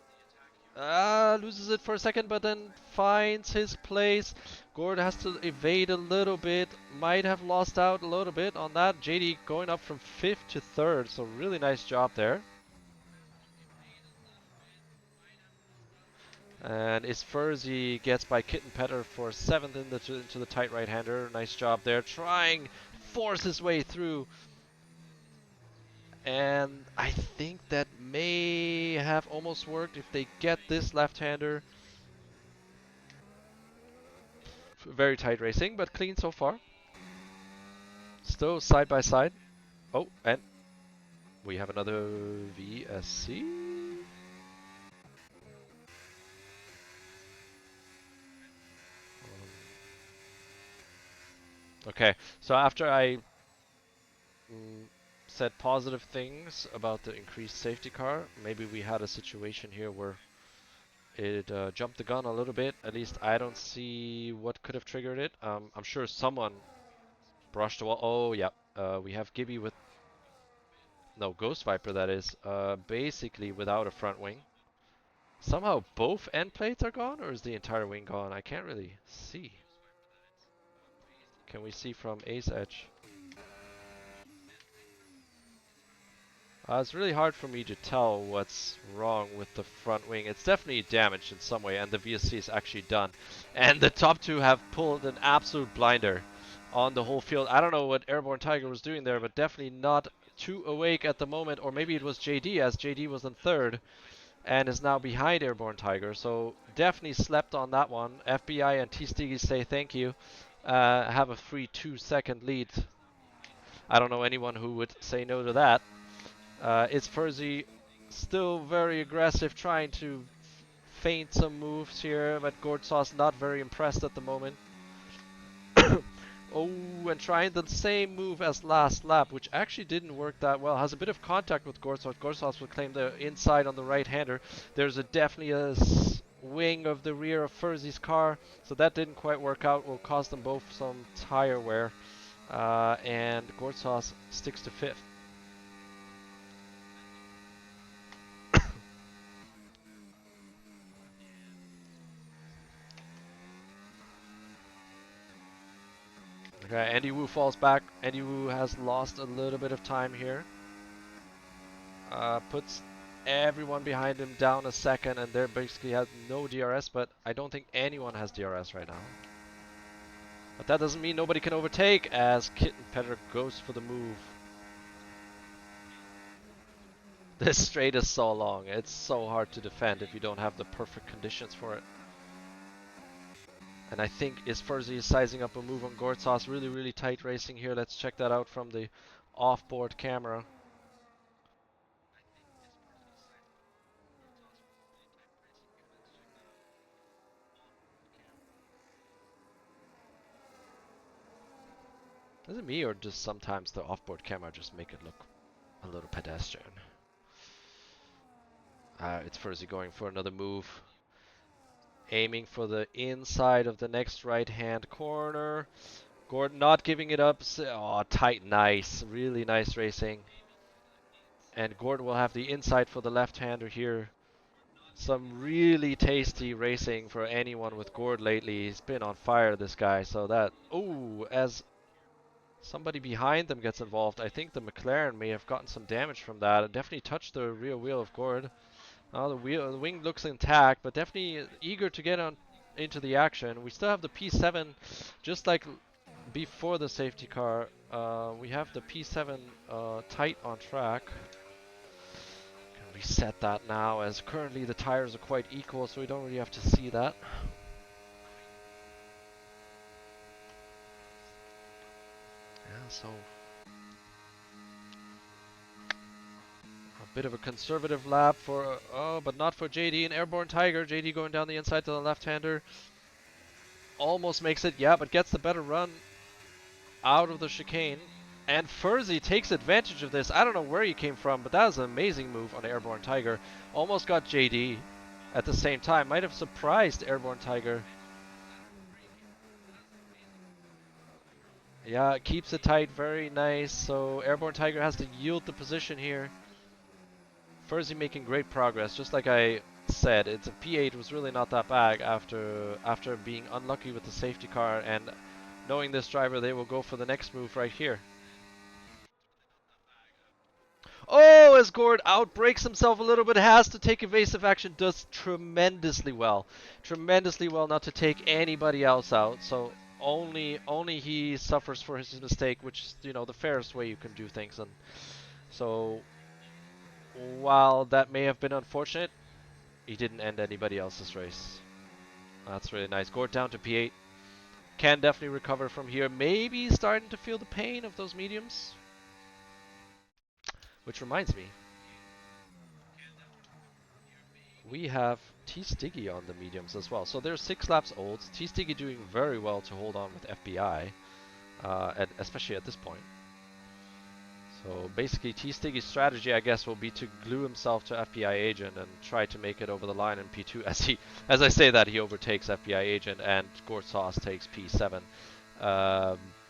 loses it for a second, but then finds his place. Gord has to evade a little bit. Might have lost out a little bit on that. JD going up from 5th to 3rd, so really nice job there. And Isfurzi gets by Kitten Petter for 7th into the tight right-hander. Nice job there. Trying force his way through. And I think that may have almost worked if they get this left-hander. Very tight racing, but clean so far. Still side by side. Oh, and we have another VSC. Okay, so after I said positive things about the increased safety car, maybe we had a situation here where it jumped the gun a little bit. At least I don't see what could have triggered it. I'm sure someone brushed the wall. Oh, yeah. We have Gibby with... No, Ghost Viper, that is. Basically without a front wing. Somehow both end plates are gone, or is the entire wing gone? I can't really see. Can we see from Ace Edge? It's really hard for me to tell what's wrong with the front wing. It's definitely damaged in some way, and the VSC is actually done. And the top two have pulled an absolute blinder on the whole field. I don't know what Airborne Tiger was doing there, but definitely not too awake at the moment. Or maybe it was JD, as JD was in 3rd and is now behind Airborne Tiger. So definitely slept on that one. FBI and T-Stiggy say thank you. Have a free 2-second lead. I don't know anyone who would say no to that. It's Furzy still very aggressive, trying to feint some moves here, but Gordsauce not very impressed at the moment. Oh, and trying the same move as last lap, which actually didn't work that well. Has a bit of contact with Gordsauce. Gordsauce will claim the inside on the right-hander. There's definitely a wing of the rear of Furzy's car, so that didn't quite work out. Will cost them both some tire wear. And Gordsauce sticks to 5th. Okay, Andy Wu falls back. Andy Wu has lost a little bit of time here. Puts everyone behind him down a second, and they basically have no DRS, but I don't think anyone has DRS right now. But that doesn't mean nobody can overtake, as Kitten Petter goes for the move. This straight is so long. It's so hard to defend if you don't have the perfect conditions for it. And I think Isfurzi is sizing up a move on Gortsauce. Really, really tight racing here. Let's check that out from the off-board camera. Is it me, or does sometimes the off-board camera just make it look a little pedestrian? It's Furzy going for another move. Aiming for the inside of the next right-hand corner. Gordon not giving it up. Oh, tight, nice. Really nice racing. And Gordon will have the inside for the left-hander here. Some really tasty racing for anyone with Gord lately. He's been on fire, this guy. So that, ooh, as somebody behind them gets involved, I think the McLaren may have gotten some damage from that. It definitely touched the rear wheel of Gord. The wing looks intact, but definitely eager to get on into the action. We still have the P7, just like before the safety car. We have the P7 tight on track. Can reset that now, as currently the tires are quite equal, so we don't really have to see that. Yeah, so a bit of a conservative lap for, oh, but not for JD and Airborne Tiger. JD going down the inside to the left-hander. Almost makes it, yeah, but gets the better run out of the chicane. And Furzy takes advantage of this. I don't know where he came from, but that was an amazing move on Airborne Tiger. Almost got JD at the same time. Might have surprised Airborne Tiger. Yeah, keeps it tight, very nice. So Airborne Tiger has to yield the position here. Furzy making great progress. Just like I said, it's a P8 was really not that bad after being unlucky with the safety car, and knowing this driver, they will go for the next move right here. Oh, as Gord outbreaks himself a little bit, has to take evasive action, does tremendously well. Tremendously well not to take anybody else out. So only he suffers for his mistake, which is, you know, the fairest way you can do things. And so while that may have been unfortunate, he didn't end anybody else's race. That's really nice. Gord down to P8. Can definitely recover from here. Maybe starting to feel the pain of those mediums. Which reminds me, we have T-Stiggy on the mediums as well. So they're 6 laps old. T-Stiggy doing very well to hold on with FBI, especially at this point. So basically T-Stiggy's strategy, I guess, will be to glue himself to FBI Agent and try to make it over the line in P2. As I say that, he overtakes FBI Agent and Gord Sauce takes P7.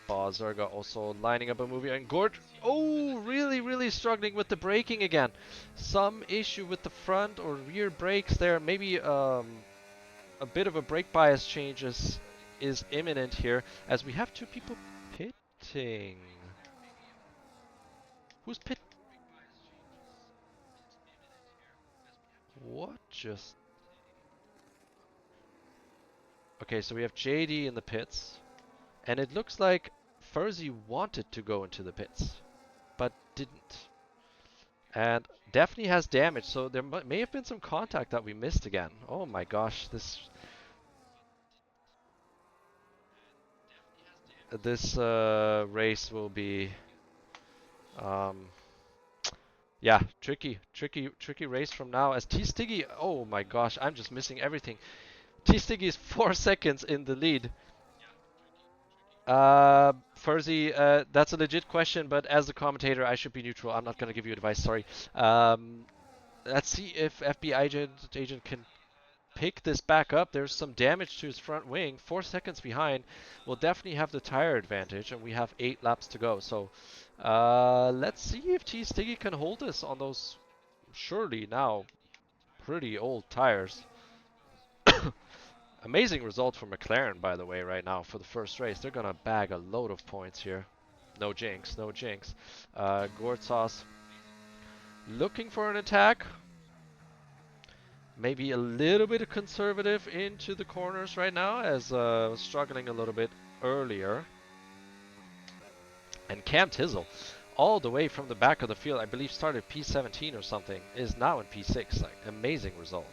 Zerga also lining up a movie, and Gord, oh, really struggling with the braking again. Some issue with the front or rear brakes there. Maybe a bit of a brake bias change is imminent here, as we have 2 people pitting. Who's pit? What just? Okay, so we have JD in the pits, and it looks like Furzy wanted to go into the pits, but didn't. And Daphne has damage, so there may have been some contact that we missed again. Oh my gosh, this race will be, um, yeah, tricky race from now. As T-Stiggy, oh my gosh, I'm just missing everything. T-Stiggy is 4 seconds in the lead. Furzy, that's a legit question, but as the commentator, I should be neutral. I'm not going to give you advice, sorry. Let's see if FBI agent can pick this back up. There's some damage to his front wing. 4 seconds behind. We'll definitely have the tire advantage, and we have 8 laps to go. So let's see if T-Stiggy can hold this on those surely now pretty old tires. Amazing result for McLaren, by the way, right now for the first race. They're going to bag a load of points here. No jinx, no jinx. Gortsas looking for an attack. Maybe a little bit conservative into the corners right now, as struggling a little bit earlier. And Cam Tizzle, all the way from the back of the field, I believe started P17 or something, is now in P6. Like, amazing result.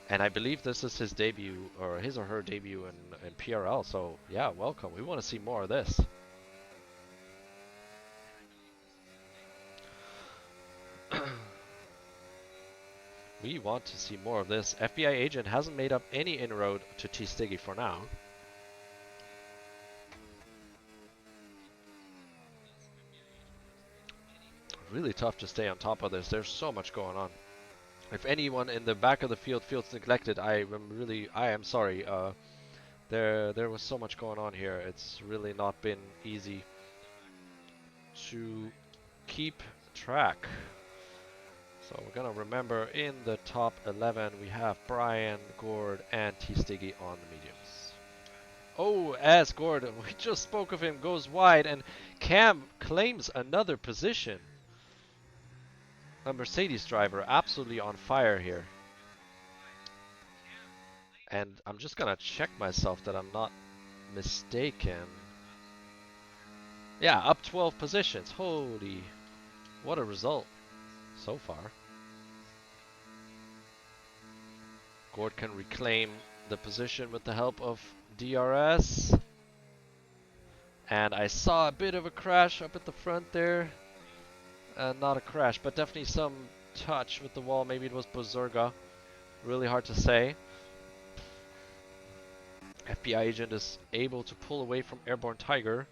And I believe this is his debut, or his or her debut in PRL, so yeah, welcome. We want to see more of this. We want to see more of this. FBI agent hasn't made up any inroad to T-Stiggy for now. Really tough to stay on top of this. There's so much going on. If anyone in the back of the field feels neglected, I am sorry. There was so much going on here. It's really not been easy to keep track. So we're gonna remember in the top 11 we have Brian, Gord, and T-Stiggy on the mediums. Oh, as Gord, we just spoke of him, goes wide, and Cam claims another position. A Mercedes driver, absolutely on fire here. And I'm just gonna check myself that I'm not mistaken. Yeah, up 12 positions. Holy, what a result so far. Gord can reclaim the position with the help of DRS. And I saw a bit of a crash up at the front there. Not a crash, but definitely some touch with the wall. Maybe it was Bozorga. Really hard to say. FBI agent is able to pull away from Airborne Tiger.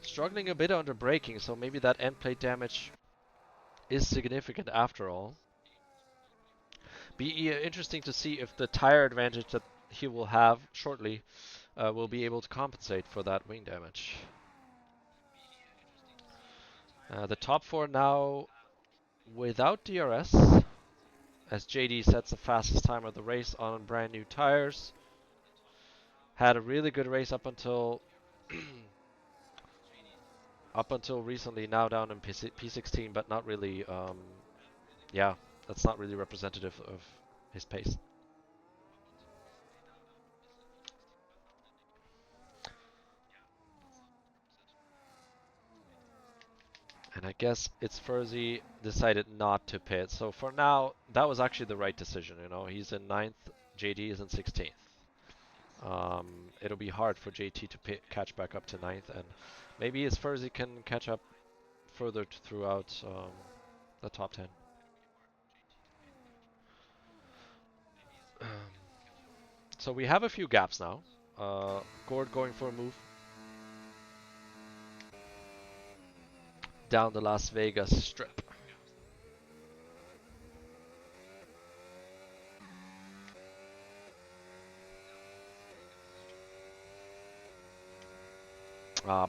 Struggling a bit under braking, so maybe that end plate damage is significant after all. Be interesting to see if the tire advantage that he will have shortly will be able to compensate for that wing damage. The top four now without DRS, as JD sets the fastest time of the race on brand new tires. Had a really good race up until recently. Now down in P16, but not really. Yeah, that's not really representative of his pace. And I guess it's Furzy decided not to pit. So for now, that was actually the right decision. You know, he's in 9th, JD is in 16th. It'll be hard for JT to catch back up to 9th, and maybe his Furzy can catch up further throughout the top 10. So we have a few gaps now. Gord going for a move down the Las Vegas strip.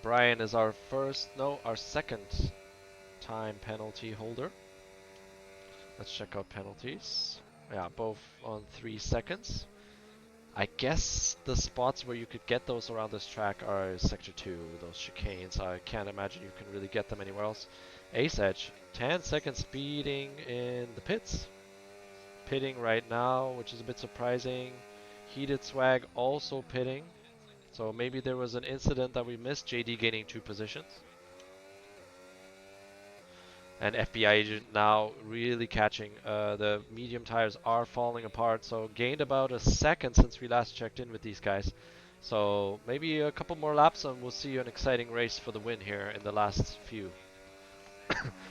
Brian is our second time penalty holder. Let's check out penalties. Yeah, both on 3 seconds. I guess the spots where you could get those around this track are Sector 2, those chicanes. I can't imagine you can really get them anywhere else. Ace Edge, 10 seconds speeding in the pits. Pitting right now, which is a bit surprising. Heated Swag also pitting. So maybe there was an incident that we missed, JD gaining 2 positions. And FBI agent now really catching. The medium tires are falling apart, so gained about a second since we last checked in with these guys. So maybe a couple more laps and we'll see an exciting race for the win here in the last few.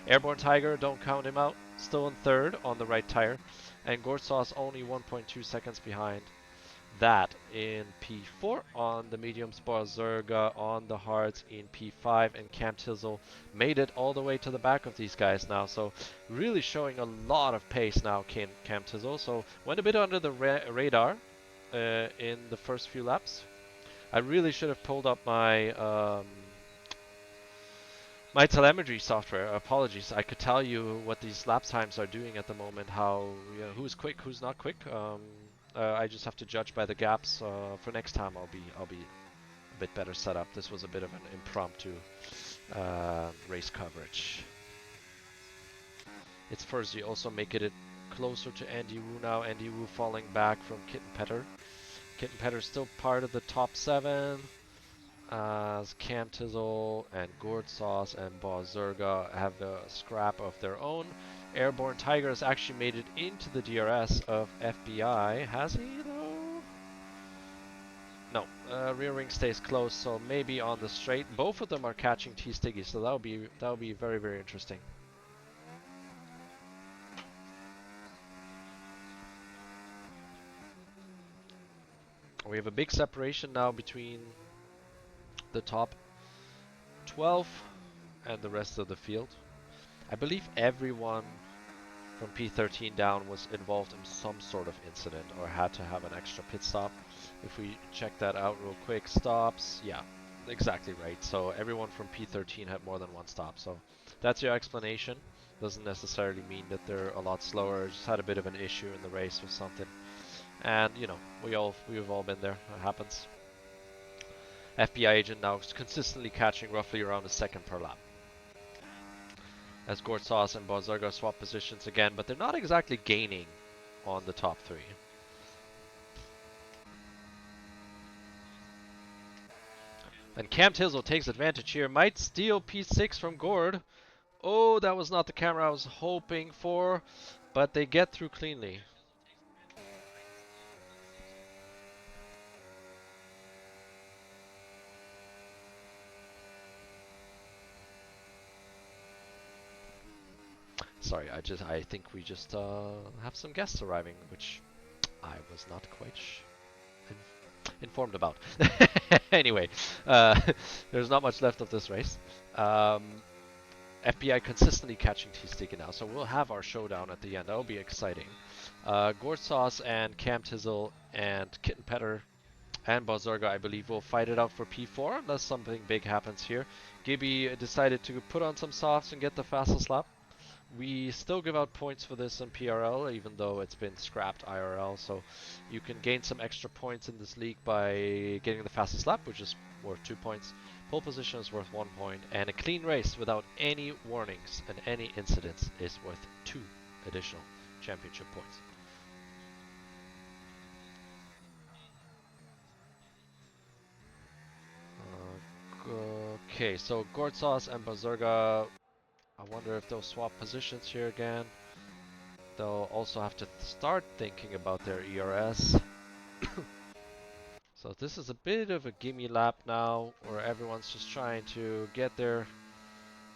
Airborne Tiger, don't count him out. Still in 3rd on the right tire. And Gortsauce only 1.2 seconds behind that in P4 on the mediums. Zerga on the hards in P5, and Cam Tizzle made it all the way to the back of these guys now, so really showing a lot of pace now, Cam Tizzle. So went a bit under the radar in the first few laps. I really should have pulled up my my telemetry software. Apologies. I could tell you what these lap times are doing at the moment, how, you know, who's quick, who's not quick. I just have to judge by the gaps. For next time, I'll be a bit better set up. This was a bit of an impromptu race coverage. It's first you also make it closer to Andy Wu now. Andy Wu falling back from Kitten Petter. Kitten Petter still part of the top 7. As Cam Tizzle and Gord Sauce and Zerga have the scrap of their own. Airborne Tiger has actually made it into the DRS of FBI. Has he though? No. Rear wing stays close, so maybe on the straight. Both of them are catching T-Stiggy, so that'll be very, very interesting. We have a big separation now between the top 12 and the rest of the field. I believe everyone from P13 down was involved in some sort of incident or had to have an extra pit stop. If we check that out real quick, stops, yeah, exactly right. So everyone from P13 had more than one stop. So that's your explanation. Doesn't necessarily mean that they're a lot slower. Just had a bit of an issue in the race or something. And you know, we've all been there. It happens. FBI agent now consistently catching roughly around a second per lap. As Gortsas and Bozarga swap positions again, but they're not exactly gaining on the top three. And Cam Tizzle takes advantage here, might steal P6 from Gord. Oh, that was not the camera I was hoping for, but they get through cleanly. Sorry, I think we just have some guests arriving, which I was not quite informed about. Anyway, there's not much left of this race. FBI consistently catching T-Sticky now, so we'll have our showdown at the end. That'll be exciting. Gortsauce and Cam Tizzle and Kitten Petter and Bozorga, I believe, will fight it out for P4 unless something big happens here. Gibby decided to put on some softs and get the fastest lap. We still give out points for this in PRL, even though it's been scrapped IRL, so you can gain some extra points in this league by getting the fastest lap, which is worth 2 points. Pole position is worth 1 point, and a clean race without any warnings and any incidents is worth 2 additional championship points. Okay, so Gortsauce and Bazurga, I wonder if they'll swap positions here again. They'll also have to start thinking about their ERS. So this is a bit of a gimme lap now, where everyone's just trying to get their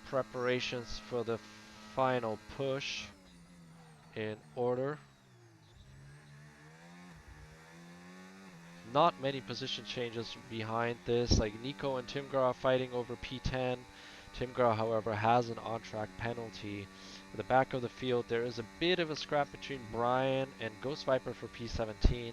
preparations for the final push in order. Not many position changes behind this, like Nico and Timgra fighting over P10. Timgra, however, has an on-track penalty. In the back of the field, there is a bit of a scrap between Brian and Ghost Viper for P17.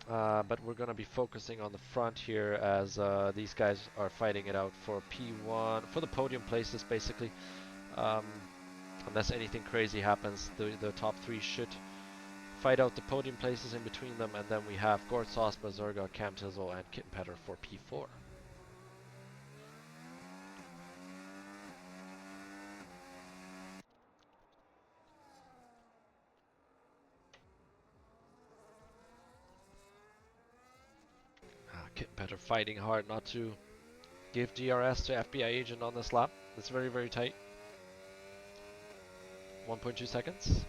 But we're going to be focusing on the front here as these guys are fighting it out for P1, for the podium places basically. Unless anything crazy happens, the top three should fight out the podium places in between them, and then we have Gortsauce, Bazurga, Cam Tizzle, and Kitten Petter for P4. Kitten Petter fighting hard not to give DRS to FBI agent on this lap. It's very, very tight. 1.2 seconds.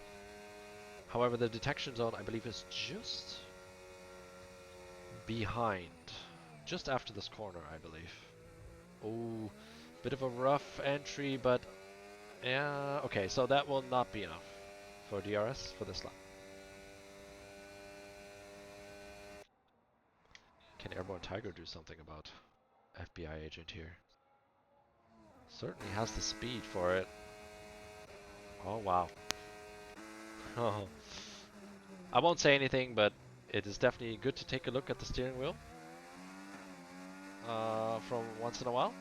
However, the detection zone, I believe, is just behind. Just after this corner, I believe. Oh, bit of a rough entry, but yeah, okay, so that will not be enough for DRS for this lap. Can Airborne Tiger do something about FBI agent here? Certainly has the speed for it. Oh, wow. Oh. I won't say anything, but it is definitely good to take a look at the steering wheel from once in a while.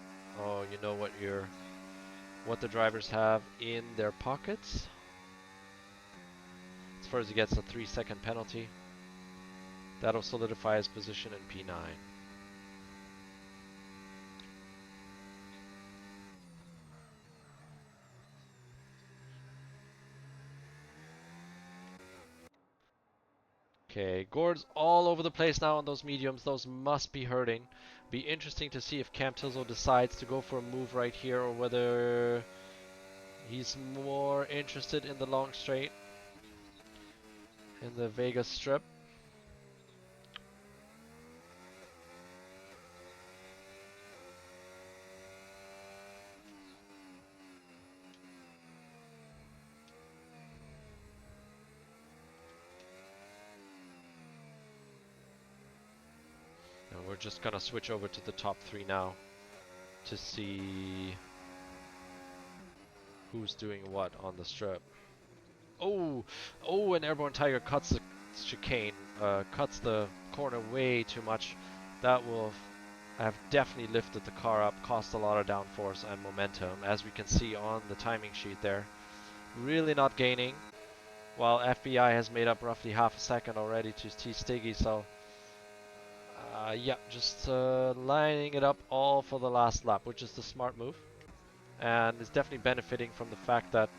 Oh, you know what the drivers have in their pockets. As far as he gets a 3-second penalty, that'll solidify his position in P9. Okay, Gord's all over the place now on those mediums. Those must be hurting. Be interesting to see if Cam Tizzle decides to go for a move right here, or whether he's more interested in the long straight in the Vegas strip. And we're just gonna switch over to the top three now to see who's doing what on the strip. Oh, and Airborne Tiger cuts the chicane, cuts the corner way too much. That will have definitely lifted the car up, cost a lot of downforce and momentum, as we can see on the timing sheet there. Really not gaining, while FBI has made up roughly half a second already to T Stiggy. So yeah, just lining it up all for the last lap, which is the smart move, and is definitely benefiting from the fact that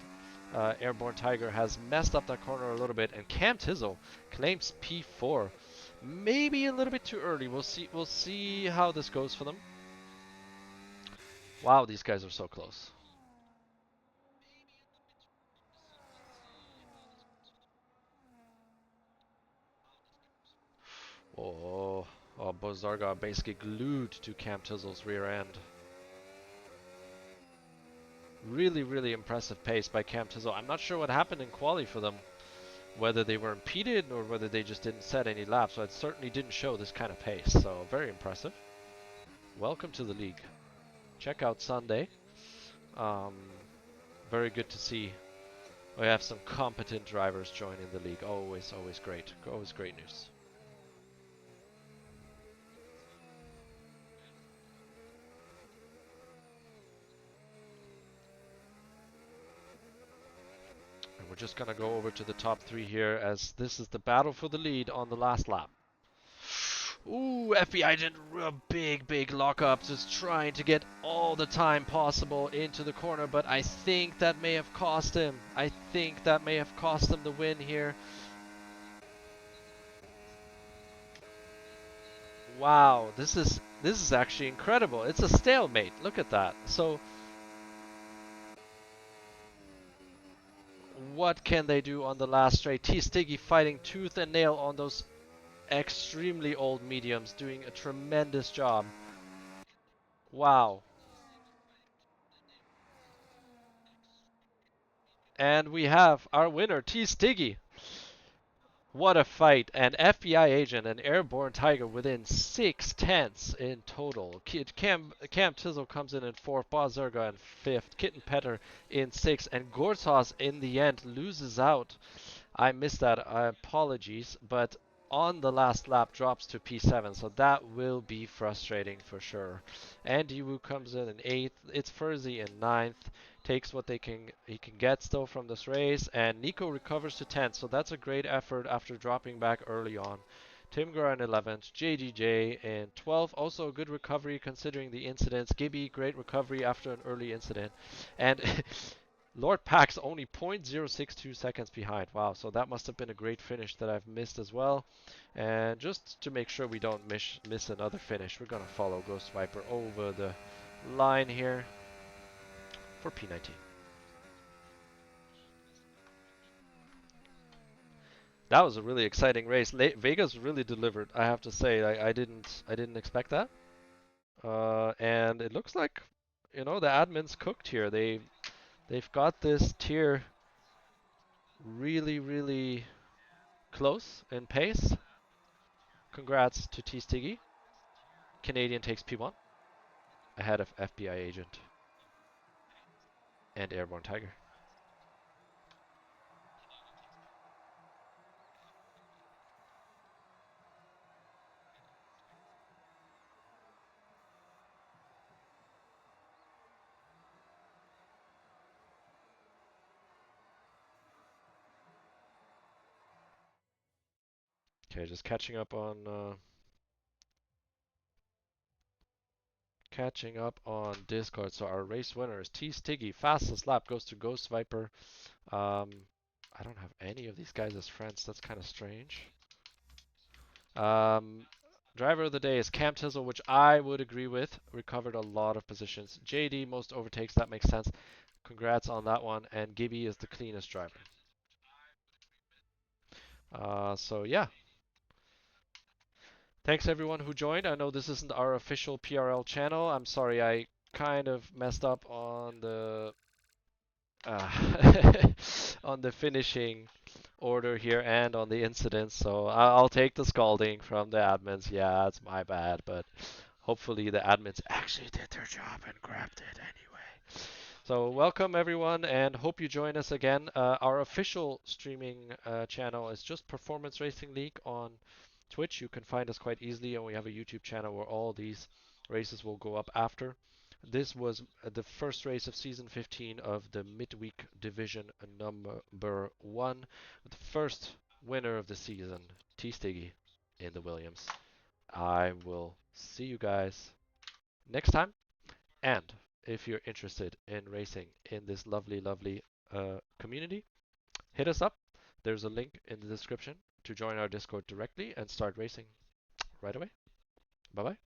Airborne Tiger has messed up that corner a little bit, and Cam Tizzle claims P4. Maybe a little bit too early. We'll see. We'll see how this goes for them. Wow, these guys are so close. Oh, oh, Bozarga basically glued to Cam Tizzle's rear end. Really, really impressive pace by Cam Tizzle. I'm not sure what happened in quali for them, whether they were impeded or whether they just didn't set any laps. So it certainly didn't show this kind of pace. So very impressive. Welcome to the league. Check out Sunday. Um, very good to see. We have some competent drivers joining the league. Always, always great. Always great news. And we're just going to go over to the top three here, as this is the battle for the lead on the last lap. Ooh, FBI did a big, big lockup, just trying to get all the time possible into the corner, but I think that may have cost him. I think that may have cost him the win here. Wow, this is actually incredible. It's a stalemate. Look at that. So what can they do on the last straight? T Stiggy fighting tooth and nail on those extremely old mediums, doing a tremendous job. Wow. And we have our winner, T Stiggy. What a fight. And FBI Agent and Airborne Tiger within 6/10 in total. Cam Tizzle comes in fourth, Bazerga in fifth, Kitten Petter in sixth, and Gortas in the end loses out. I missed that. Apologies, but on the last lap drops to P7, so that will be frustrating for sure. Andy Wu comes in 8th. It's Furzy in ninth. Takes what he can get still from this race, and Nico recovers to 10th. So that's a great effort after dropping back early on. Timgar in 11th, JDJ in 12th. Also a good recovery considering the incidents. Gibby, great recovery after an early incident. And Lord Pax only 0.062 seconds behind. Wow, so that must have been a great finish that I've missed as well. And just to make sure we don't miss another finish, we're going to follow Ghost Viper over the line here for P19. That was a really exciting race. Vegas really delivered, I have to say. I didn't expect that. And it looks like, the admins cooked here. They've got this tier really, really close in pace. Congrats to T Stiggy. Canadian takes P1 ahead of FBI Agent and Airborne Tiger. Okay, just catching up on Discord. So our race winner is T Stiggy. Fastest lap goes to Ghost Viper. Um, I don't have any of these guys as friends. That's kind of strange. Um, driver of the day is Cam Tizzle, which I would agree with. Recovered a lot of positions. JD most overtakes. That makes sense. Congrats on that one. And Gibby is the cleanest driver. So yeah, thanks everyone who joined. I know this isn't our official PRL channel. I'm sorry I kind of messed up on the uh, on the finishing order here and on the incidents. So I'll take the scalding from the admins. Yeah, it's my bad, but hopefully the admins actually did their job and grabbed it anyway. So welcome everyone, and hope you join us again. Our official streaming channel is just Performance Racing League on Twitch. You can find us quite easily, and we have a YouTube channel where all these races will go up after. This was the first race of season 15 of the Midweek Division number 1. The first winner of the season, T Stiggy in the Williams. I will see you guys next time. And if you're interested in racing in this lovely, lovely community, hit us up. There's a link in the description to join our Discord directly and start racing right away. Bye bye.